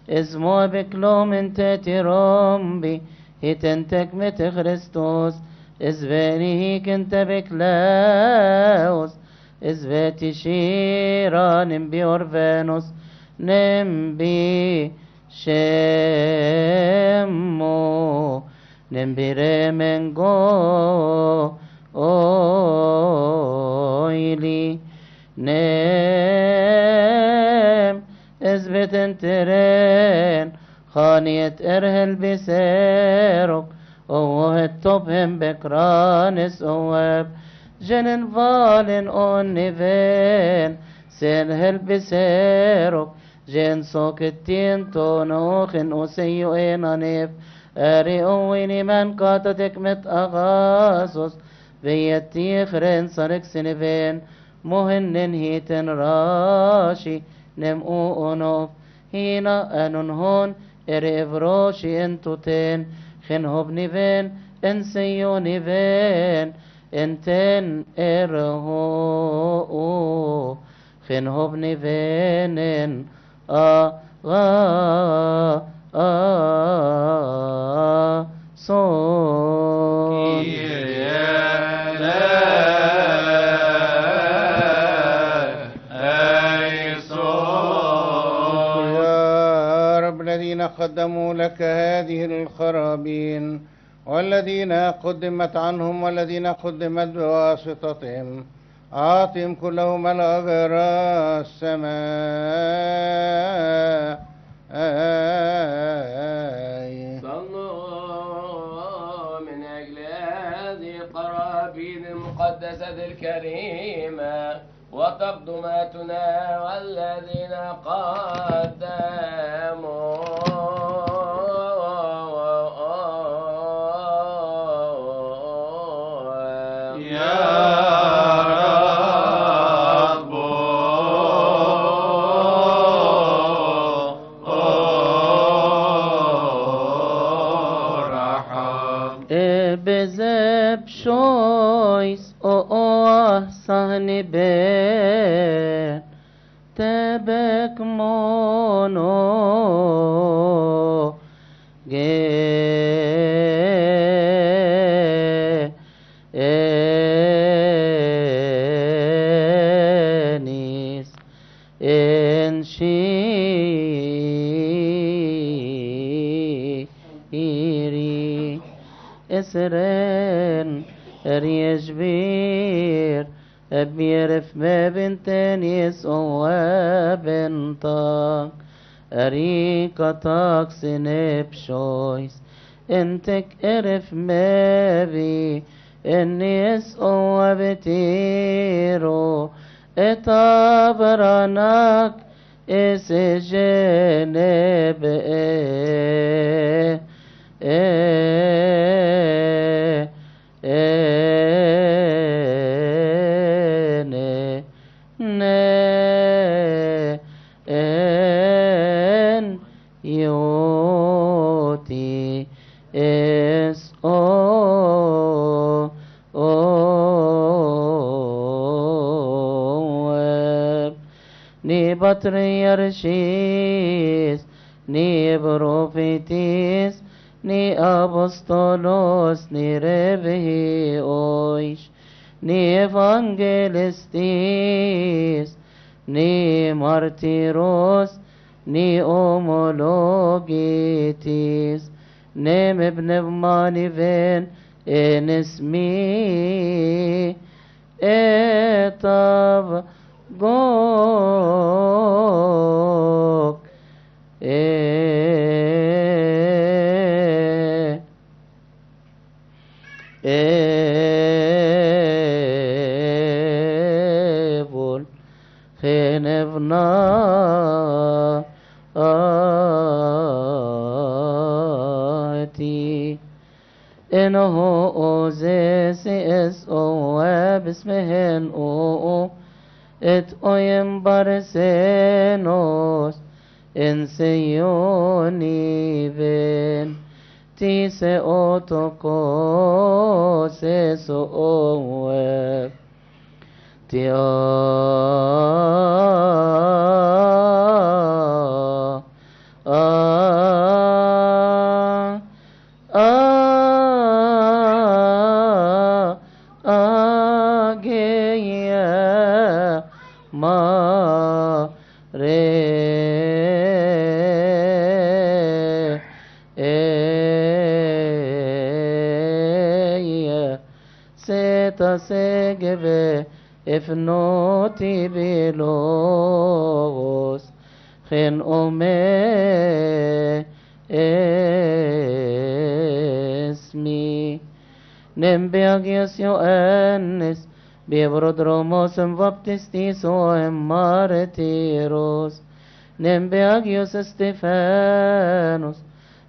اسمو بكلوم انت تيرومبي هيتنتك مت خريستوس اسباني هيك انت بكلاوس اسباتي شيرا نمبي اورفانوس نمبي شمو نمبيري منغو اويلي نم اثبت انترين خانية ارهل بسيرك اوه الطبهم بكرانس اواب جنن فالن اونيفين سنهل بسيرك جن سوكتين تونوخن اوسيو اينانيف أري أويني من قاتتك مت أغاسوس بيتي خرين صارك سنفين مهنن هيتن راشي نم أونوف هينا أنون هون إري إفروشي انتوتين خن هوب نيفين انسيو نيفين انتن إرهو خن هوب نيفين صوت يا رب الذين قدموا لك هذه الخرابين والذين قدمت عنهم والذين قدمت بواسطتهم أعطهم كلهم الأجر السماء. صلوا من أجل هذه القرابين المقدسة الكريمة وتقدماتنا والذين قدموا بزب شويس او صهني بين تبك مونو جينيس انشي إسرين ريجبير بيرف ما بنتين يسوع بنتك أريكتك سنب شويس انتك ارف ما بي اني يسوع بتيرو اتابرانك اسجنب يوتي اس ني بطريرشيس ني بروفيتيس ني أبسطولوس ني ربهي أويش ني إفانجيلستيس ني مارتيروس ني أومولوجيتيس نيم ابن بمانيفين إن اسمي إتاب جوك بول خنفنا آتي إنه أوزيس إس أو باسمهن أو et oiem barsenos en seioniven tise otokos eso oe tia ma re seta segebe if noti belos gen ome esmi nembeagios Ioannis Biebrodromos en baptistis o en martiros, nembeagios Estefanos,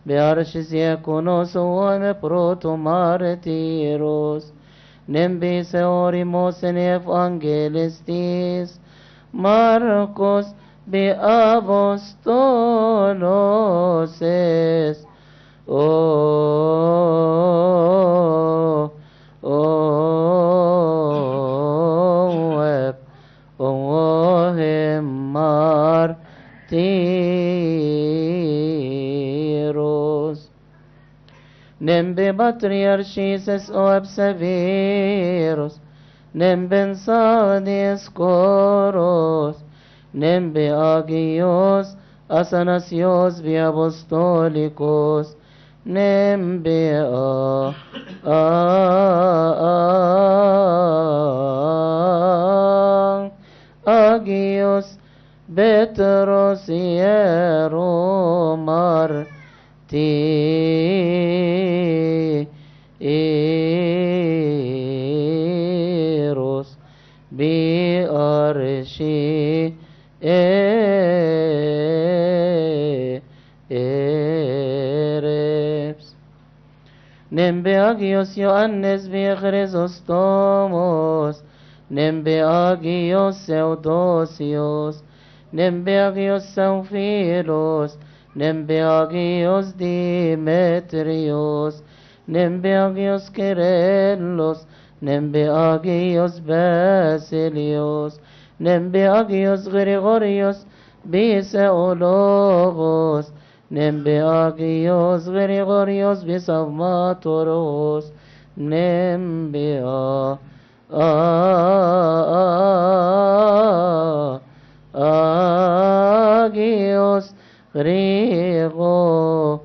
bearchis diaconos o en proto martiros, nembis orimos en evangelistis, Marcos be apostolos es, martiros nembe patriarchis o abseveros nemben sadies coros nembe agios asanasios bi apostolicos nembe agios Petros iero martiros bi arshi ereps nembe agios Ioannes bi Chrysostomos nembe agios Theodosios nembeagios Sanfilos, nembeagios Demetrios, nembeagios Querellos, nembeagios Basilios, nembeagios Gregorios, Biseologos, nembeagios Gregorios, Bisavmatoros, nembea agios Gregorios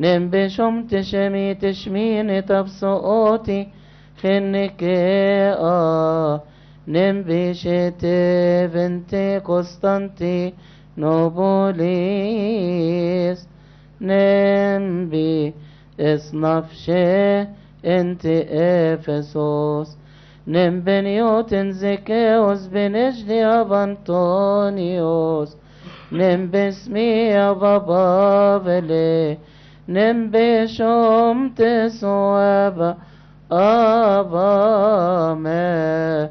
نم بشم تشمي تشميني تبسوتي خنك نم بشتي بنتي قسطنطي نوبوليس نم بي اصنفشي انت افسوس نم بنيوتن زكاوس بنجلي اب انطونيوس نم باسمي ابا بابلي نم بشم تسوابا ابا ما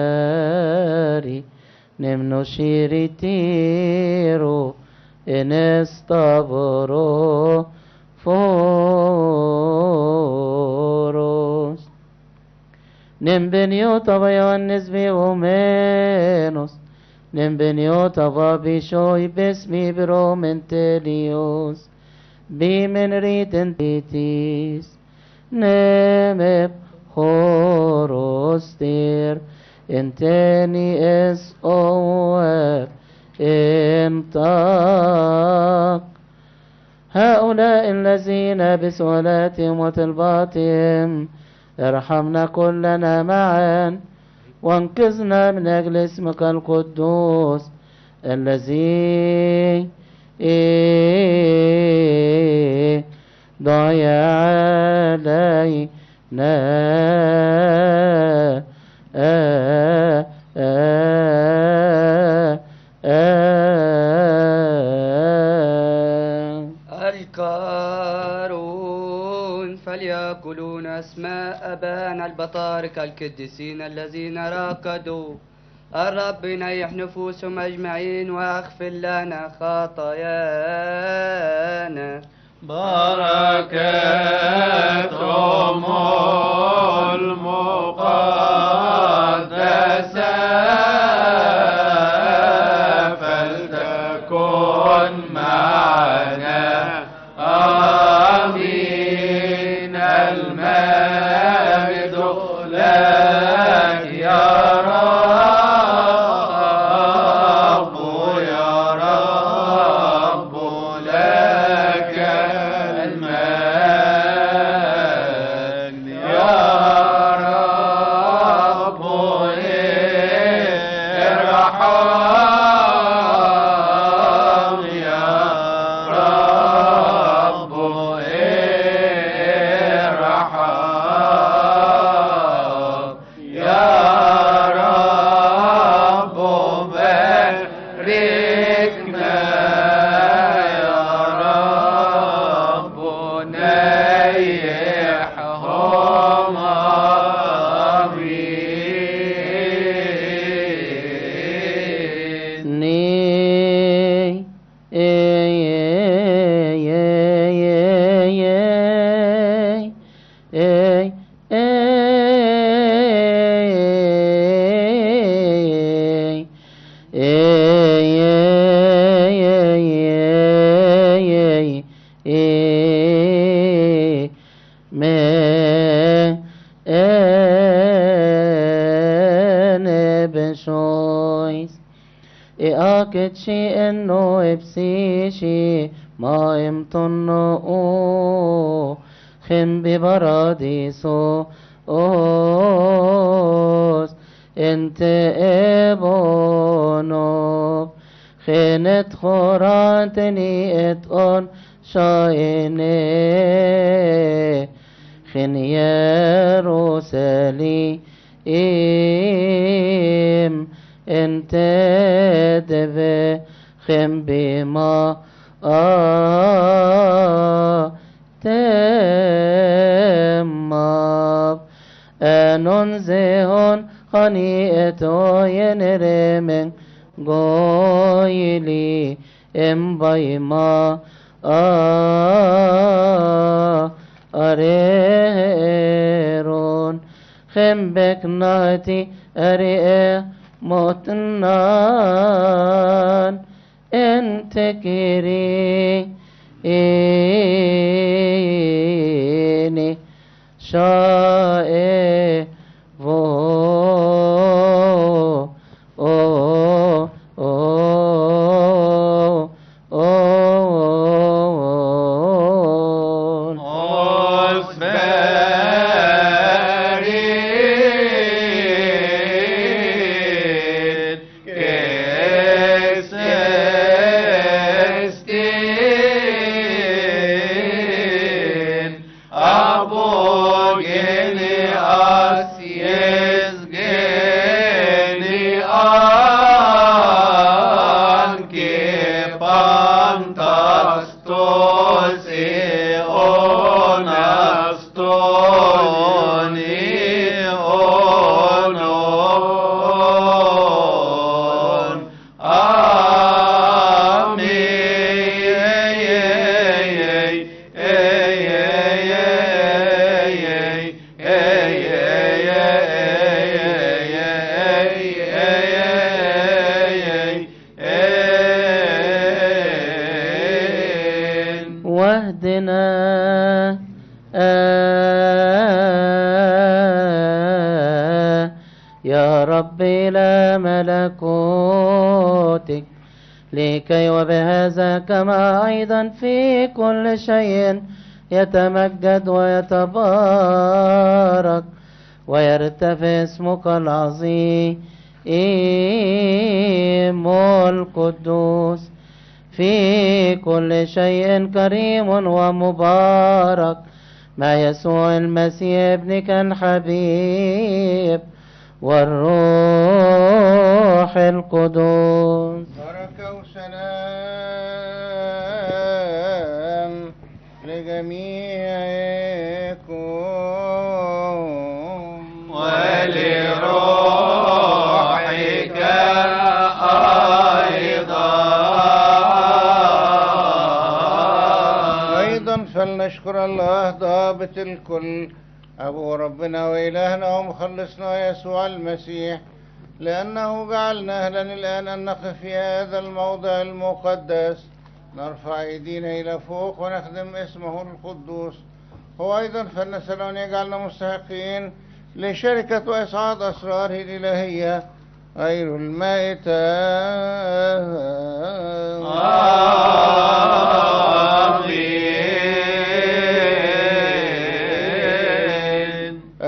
كاري نم نشيري تيرو انستابرو فوروس نم بنيوتا بيوانس بيومينوس نم بنيوتا بابيشوي باسمي برومنتليوس بمن ريتن تيتيس نم خورستير انتني اس اوف انطاق هؤلاء الذين بسؤالاتهم وطلباتهم ارحمنا كلنا معا وانقذنا من أجل اسمك القدوس الذي ضيع علينا الكارون فليأكلون أسماء أبانا البطاركة القديسين الذين راكدوا الرب ينيح نفوسهم أجمعين واغفر لنا خطايانا بركاتهم المقدسة فلتكن معنا آمين المجد لك يا رب يا رب لك المجد يا رب ارحم يا رب ارحم يا رب باركنا يا رب نيحهم آمين شيء انه بسيشي ما يمطنو خم ببراديسو اوس انت ابونو خنت خوراتني اتقن شايني خن يروسالي انت دبي خم بما تماب انونزهون خنيئتو ينرمن قويلي امبايما اريرون خم بكناتي اريئ موتنان انت كيري اني شائع فو ملكوتك، لكي وبهذا كما أيضا في كل شيء يتمجد ويتبارك ويرتفع اسمك العظيم القدوس في كل شيء كريم ومبارك مع يسوع المسيح ابنك الحبيب والروح القدس. بركة وسلام لجميعكم ولروحك أيضا فلنشكر الله ضابط الكل أبو ربنا وإلهنا ومخلصنا يسوع المسيح، لأنه جعلنا أهلا الآن أن نقف في هذا الموضع المقدس نرفع أيدينا إلى فوق ونخدم اسمه القدوس. هو أيضا فلنسأل أن يجعلنا مستحقين لشركة وإسعاد أسراره الإلهية غير المائتة.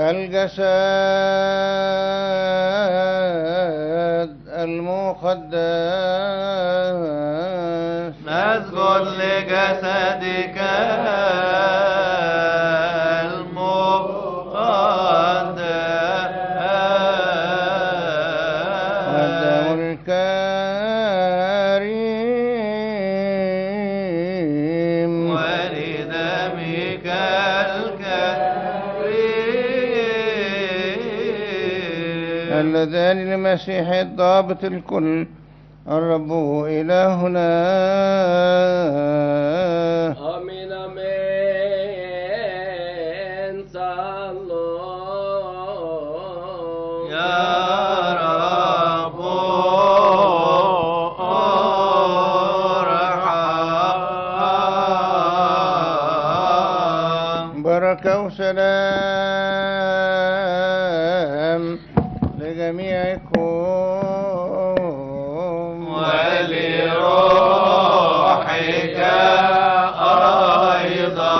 الجسد المقدس نسجد لجسدك والدم الكريم ولدمك الكريم اللذان لمسيح الضابط الكل الرب إلهنا. آمين آمين. صلوا يا رب ارحم. بركة وسلام لجميعكم ولروحك أيضا.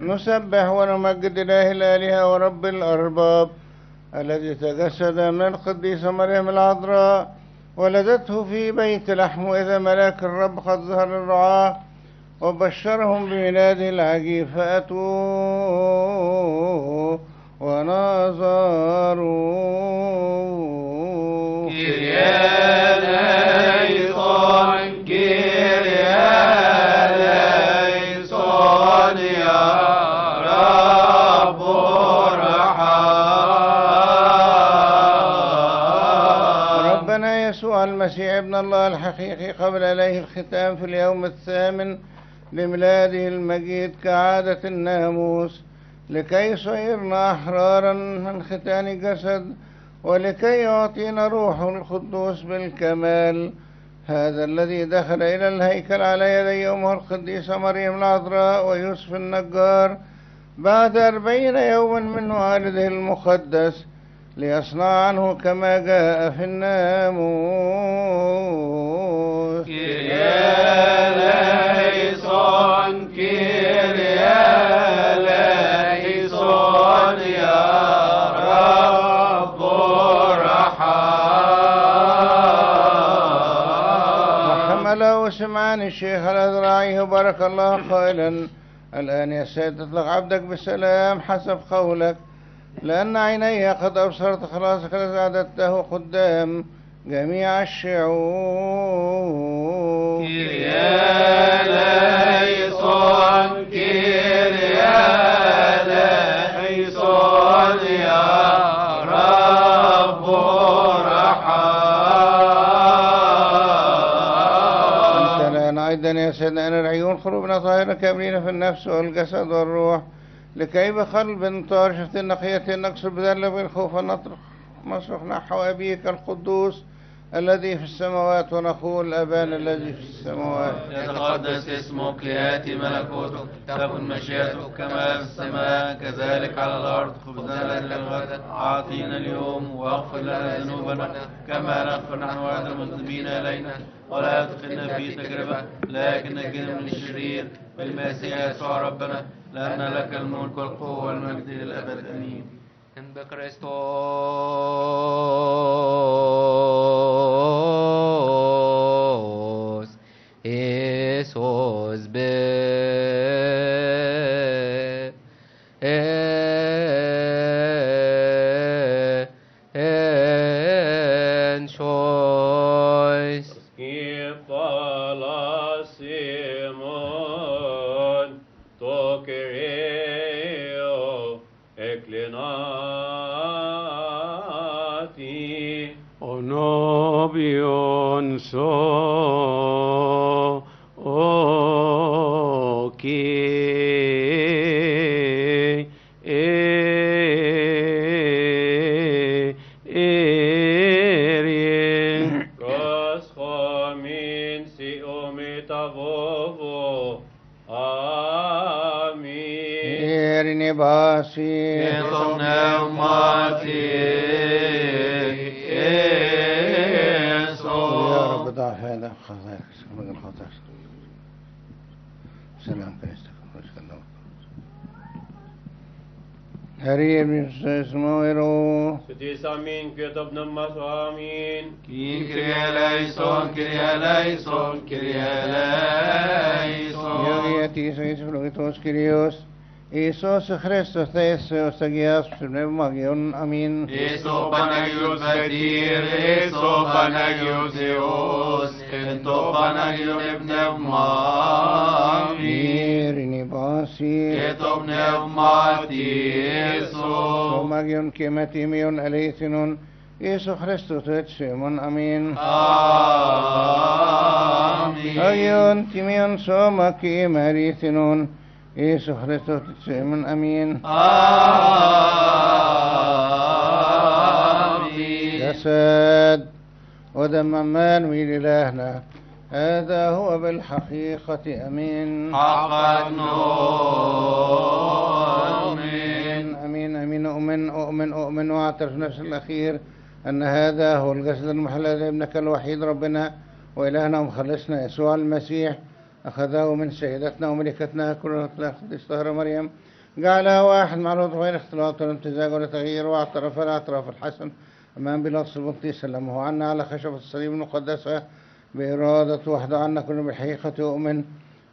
نسبح ونمجد إله الآلهة ورب الأرباب الذي تجسد من القديسة مريم العذراء ولدته في بيت لحم، إذا ملاك الرب قد ظهر للرعاة وبشرهم بميلاده العجيب، فأتوا ونظروا. كيرياليسون كيرياليسون يا رب ارحم. ربنا يسوع المسيح ابن الله الحقيقي قبل إليه الختام في اليوم الثامن لميلاده المجيد كعادة الناموس، لكي يصيرنا أحرارا من ختان الجسد ولكي يعطينا روحه القدوس بالكمال. هذا الذي دخل إلى الهيكل على يدي أمه القديسة مريم العذراء ويوسف النجار بعد 40 يوما من والده المقدس ليصنع عنه كما جاء في الناموس. كيرياليسون كيرياليسون يا رب ارحم. وحمله سمعان الشيخ الأذراعي بارك الله قائلا: الآن يا سيد اطلق عبدك بسلام حسب قولك، لأن عيني قد أبصرت خلاصك الذي أعددته قدام جميع الشعوب. كيرياليسون كيرياليسون يا رب ارحم. أنت لنا أيضا يا سيدنا أن العيون قلوبنا طاهرة كاملين في النفس والجسد والروح، لكي بقلب طاهر شفت نقية نكسر بذل بالخوف نصرخ نحو أبيك القدوس الذي في السماوات، ونقول أبانا الذي في السماوات. يتقدس اسمك، ليأتي ملكوتك، تكن مشيئتك كما في السماء كذلك على الأرض. خبزنا الذي للغد أعطينا اليوم، واغفر لنا ذنوبنا كما نغفر نحن أيضا المذنبين إلينا، ولا تدخلنا في تجربة لكن نجنا من الشرير، بالمسيح يسوع ربنا، لأن لك الملك والقوة والمجد للأبد آمين. En Christus Jesus be en choice. Skipala Simon, Tokereo, Eklinati, Onobion so Roschomin si omitavovo. Amin. إيرني باسي يطمنا أماتي يا يسوع. رب ضع هذا خطاك من الخطاك. سلام كنيستك. هرير من اسمه يرو ستيس أمين كتب نمس آمين. كين كريا ليسون كريا ليسون كريا ليسون. يغيتي سيس فلوغيتوس كريوس إيسوس خريستوس ثيسوس تجياس بسمنماجيون أمين. Iso Panagios Vadir, Iso Panagios Zeus, Ento Panagios Pneumami, إيرني باسي Eto Pneumati, Iso. ماجيون كيماتيميون أليثنون إيسو خريستوس تيسيمون أمين. Amin. أيون تيميون سوما كيماريثنون إيسو خريستوس تيسيمون أمين. Amin. جسد ودم مانويل إلهنا، هذا هو بالحقيقة أمين. حقا نؤمن. أمين أمين أؤمن وأعترف نفس الأخير أن هذا هو الجسد المحلى لابنك الوحيد ربنا وإلهنا ومخلصنا يسوع المسيح، أخذه من سيدتنا وملكتنا كل القديسة الطاهرة مريم، جعلها واحد مع الوضع غير اختلاط ولا امتزاج ولا تغيير، واعترف الاعتراف الحسن أمام بيلاطس البنطي، سلمه عنا على خشبة الصليب المقدسة بإرادة وحده عنا كل بالحقيقة. يؤمن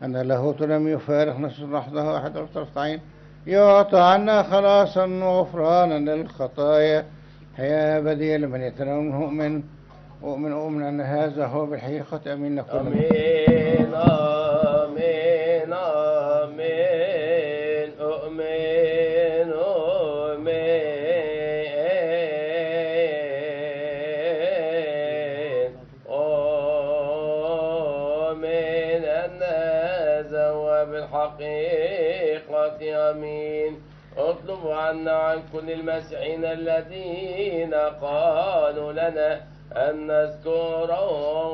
أن اللاهوت لم يفارق نفسه لحظة واحدة طرفة عين، يعطى عنا خلاصا وغفرانا للخطايا، حياة أبدية لمن يتناول مؤمن. أؤمن أن هذا هو بالحقيقة أمين. نقول آمين آمين آمين أؤمن أؤمن أن هذا هو بالحقيقة أمين. اطلب عنا عن كل المسيحيين الذين قالوا لنا أن نذكرهم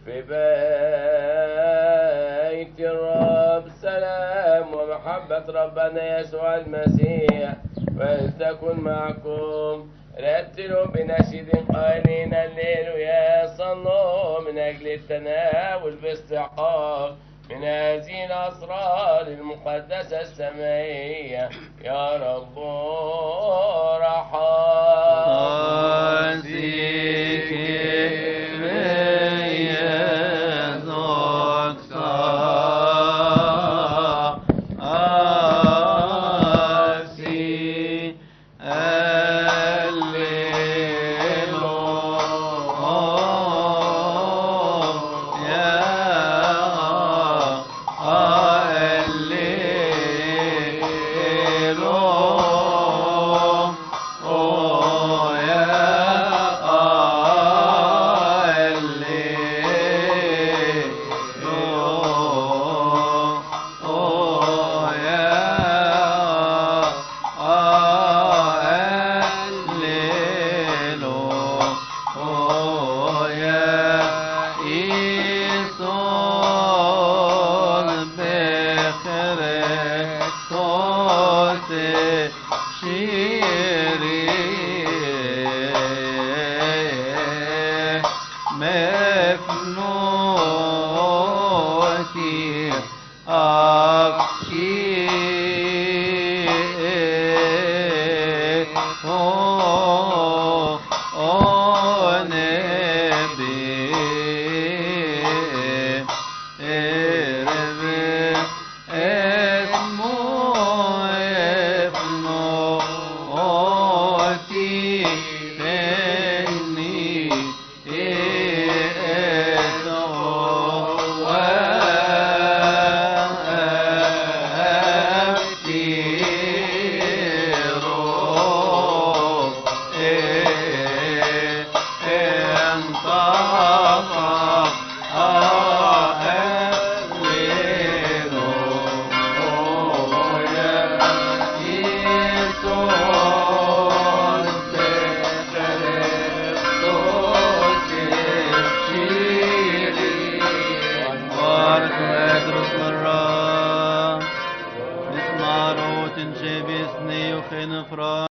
في بيت الرب. سلام ومحبة ربنا يسوع المسيح ولتكن معكم. رتلوا بنشيد قائلين هللويا، صلوا من أجل التناول باستحقاق من هذه الأسرار المقدسة السمائية. يا رب Lord. شيري مفنوتي أبكي نسمع روت جبسني وخنفران